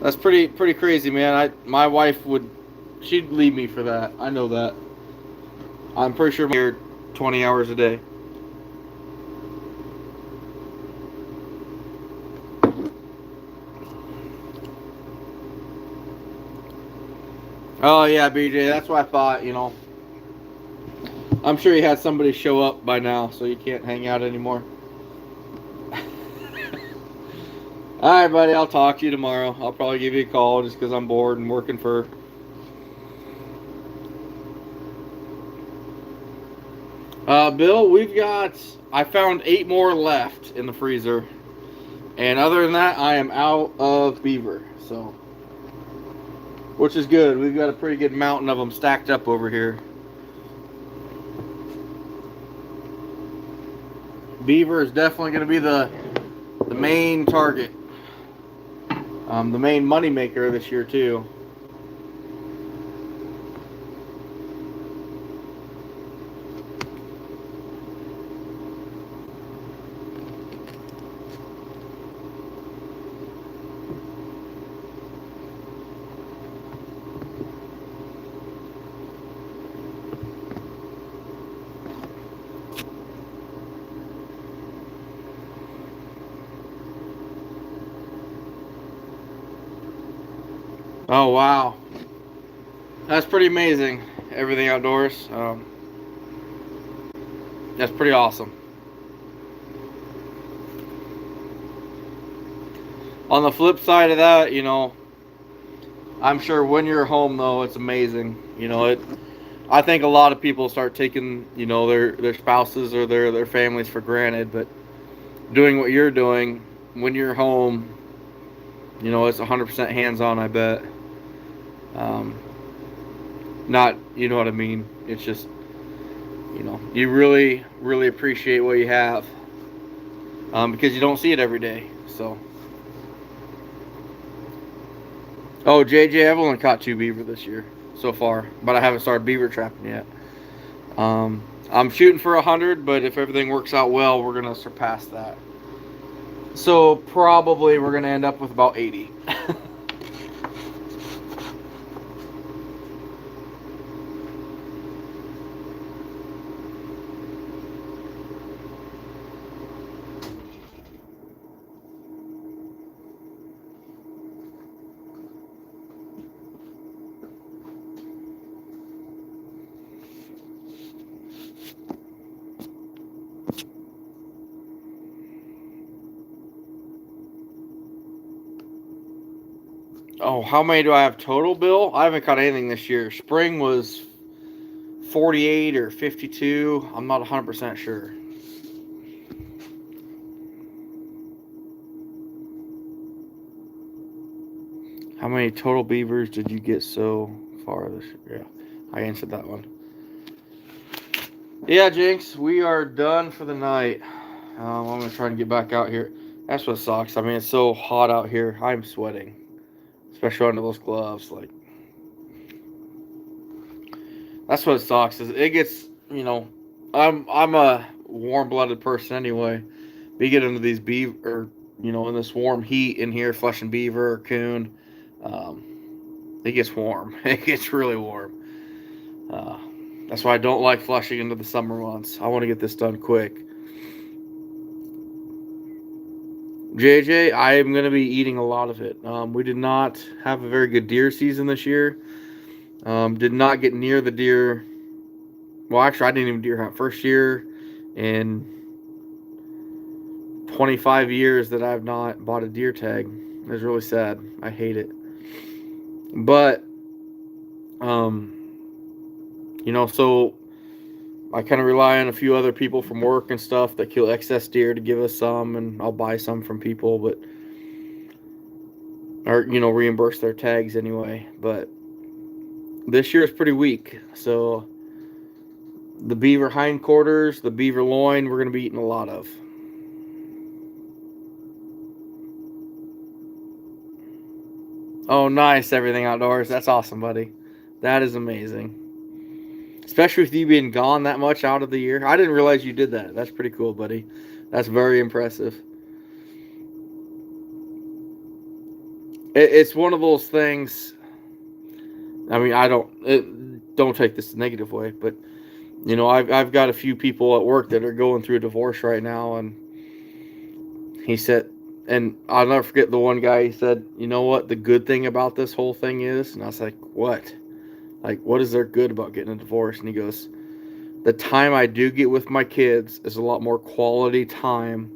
That's pretty crazy, man. My wife she'd leave me for that. I know that. I'm pretty sure I'm here 20 hours a day. Oh yeah, BJ. That's what I thought. I'm sure you had somebody show up by now, so you can't hang out anymore. All right, buddy. I'll talk to you tomorrow. I'll probably give you a call just because I'm bored and working for. Bill, I found 8 more left in the freezer. And other than that, I am out of beaver. So, which is good. We've got a pretty good mountain of them stacked up over here. Beaver is definitely going to be the main target. The main money maker this year too. Oh wow, that's pretty amazing. Everything outdoors. That's pretty awesome. On the flip side of that, I'm sure when you're home though, it's amazing. I think a lot of people start taking, their spouses or their families for granted, but doing what you're doing when you're home, it's 100% hands-on. I bet. Um, Not, you know what I mean. It's just, you really, really appreciate what you have, because you don't see it every day. So. Oh, JJ, I've only caught 2 beaver this year so far, but I haven't started beaver trapping yet. I'm shooting for 100, but if everything works out well, we're gonna surpass that. So probably we're gonna end up with about 80. Oh, how many do I have total, Bill? I haven't caught anything this year. Spring was 48 or 52. I'm not 100% sure. How many total beavers did you get so far this year? Yeah, I answered that one. Yeah, Jinx, we are done for the night. I'm gonna try and get back out here. That's what sucks. I mean, it's so hot out here. I'm sweating, especially under those gloves. Like, that's what sucks. Is it gets, I'm a warm-blooded person anyway. We get into these beaver, in this warm heat in here, flushing beaver or coon. Um, it gets warm. It gets really warm. Uh, that's why I don't like flushing into the summer months. I want to get this done quick. JJ, I am going to be eating a lot of it. We did not have a very good deer season this year. Did not get near the deer. Well, actually, I didn't even deer hunt. First year in 25 years that I've not bought a deer tag. It's really sad. I hate it. But, so I kind of rely on a few other people from work and stuff that kill excess deer to give us some, and I'll buy some from people, or reimburse their tags anyway. But this year is pretty weak, so the beaver hindquarters, the beaver loin, we're going to be eating a lot of. Oh, nice, Everything Outdoors. That's awesome, buddy. That is amazing. Especially with you being gone that much out of the year. I didn't realize you did that. That's pretty cool, buddy. That's very impressive. It's one of those things. I mean, don't take this the negative way, but I've got a few people at work that are going through a divorce right now, and he said, and I'll never forget the one guy. He said, "You know what? The good thing about this whole thing is," and I was like, "What? Like, what is there good about getting a divorce?" And he goes, "The time I do get with my kids is a lot more quality time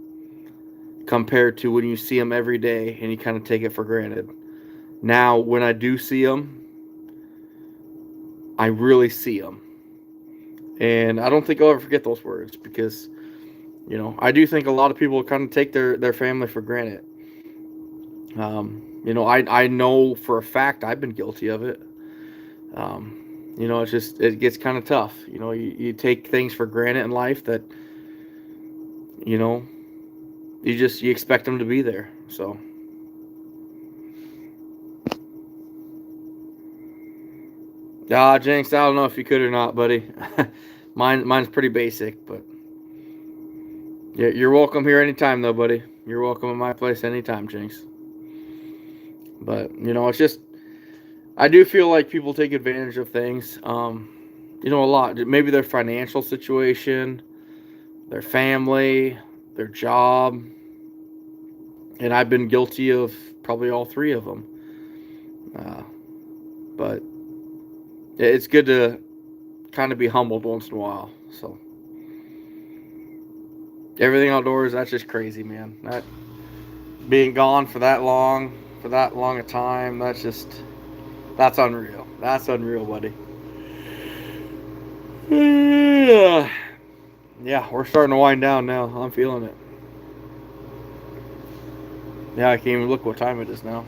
compared to when you see them every day and you kind of take it for granted. Now, when I do see them, I really see them." And I don't think I'll ever forget those words because, I do think a lot of people kind of take their family for granted. I know for a fact I've been guilty of it. It gets kind of tough. You take things for granted in life that, you expect them to be there. So. Jinx, I don't know if you could or not, buddy. Mine's pretty basic, but yeah, you're welcome here anytime, though, buddy. You're welcome at my place anytime, Jinx. But it's just I do feel like people take advantage of things. A lot. Maybe their financial situation, their family, their job, and I've been guilty of probably all three of them. But it's good to kind of be humbled once in a while. So Everything Outdoors, that's just crazy, man. That being gone for that long a time, that's unreal. That's unreal, buddy. Yeah, we're starting to wind down now. I'm feeling it. Yeah, I can't even look what time it is now.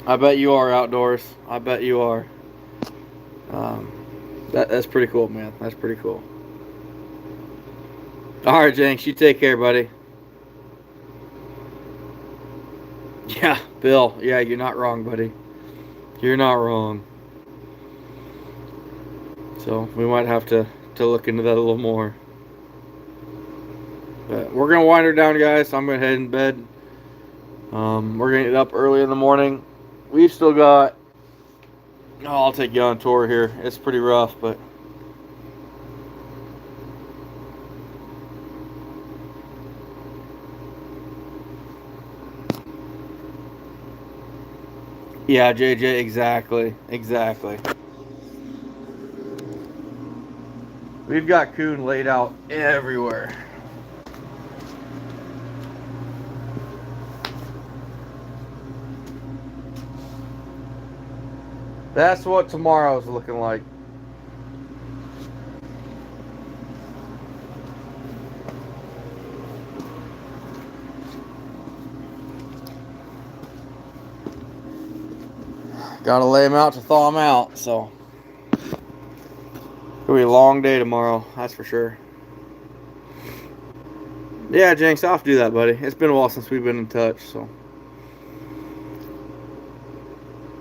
I bet you are, Outdoors. I bet you are. That's pretty cool, man. That's pretty cool. All right, Jenks, you take care, buddy. Yeah, Bill. Yeah, you're not wrong, buddy. You're not wrong. So we might have to look into that a little more. But we're gonna wind her down, guys. I'm gonna head in bed. We're gonna get up early in the morning. We've still got. Oh, I'll take you on tour here. It's pretty rough, but. Yeah, JJ, exactly. We've got coon laid out everywhere. That's what tomorrow's looking like. Gotta lay them out to thaw them out. So it'll be a long day tomorrow. That's for sure. Yeah, Jenks, I'll have to do that, buddy. It's been a while since we've been in touch, so.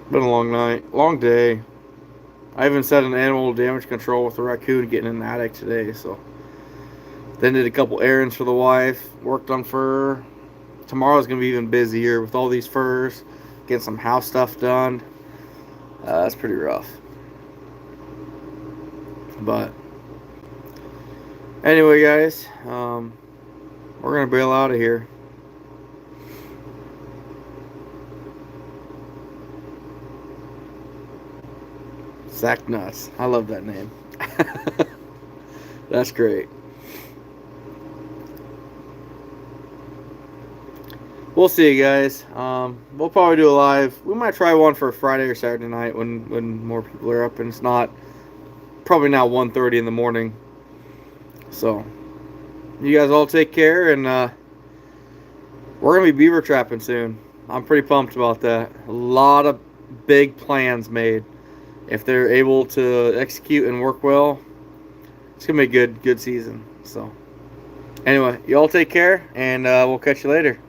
Been a long night. Long day. I even set an animal damage control with the raccoon getting in the attic today, so. Then did a couple errands for the wife. Worked on fur. Tomorrow's going to be even busier with all these furs. Getting some house stuff done. That's pretty rough. But. Anyway, guys. We're going to bail out of here. Zach Nuts. I love that name. That's great. We'll see you guys. We'll probably do a live. We might try one for Friday or Saturday night when more people are up and it's not probably not 1:30 in the morning. So you guys all take care, and we're gonna be beaver trapping soon. I'm pretty pumped about that. A lot of big plans made. If they're able to execute and work well, it's gonna be a good season. So anyway, you all take care, and we'll catch you later.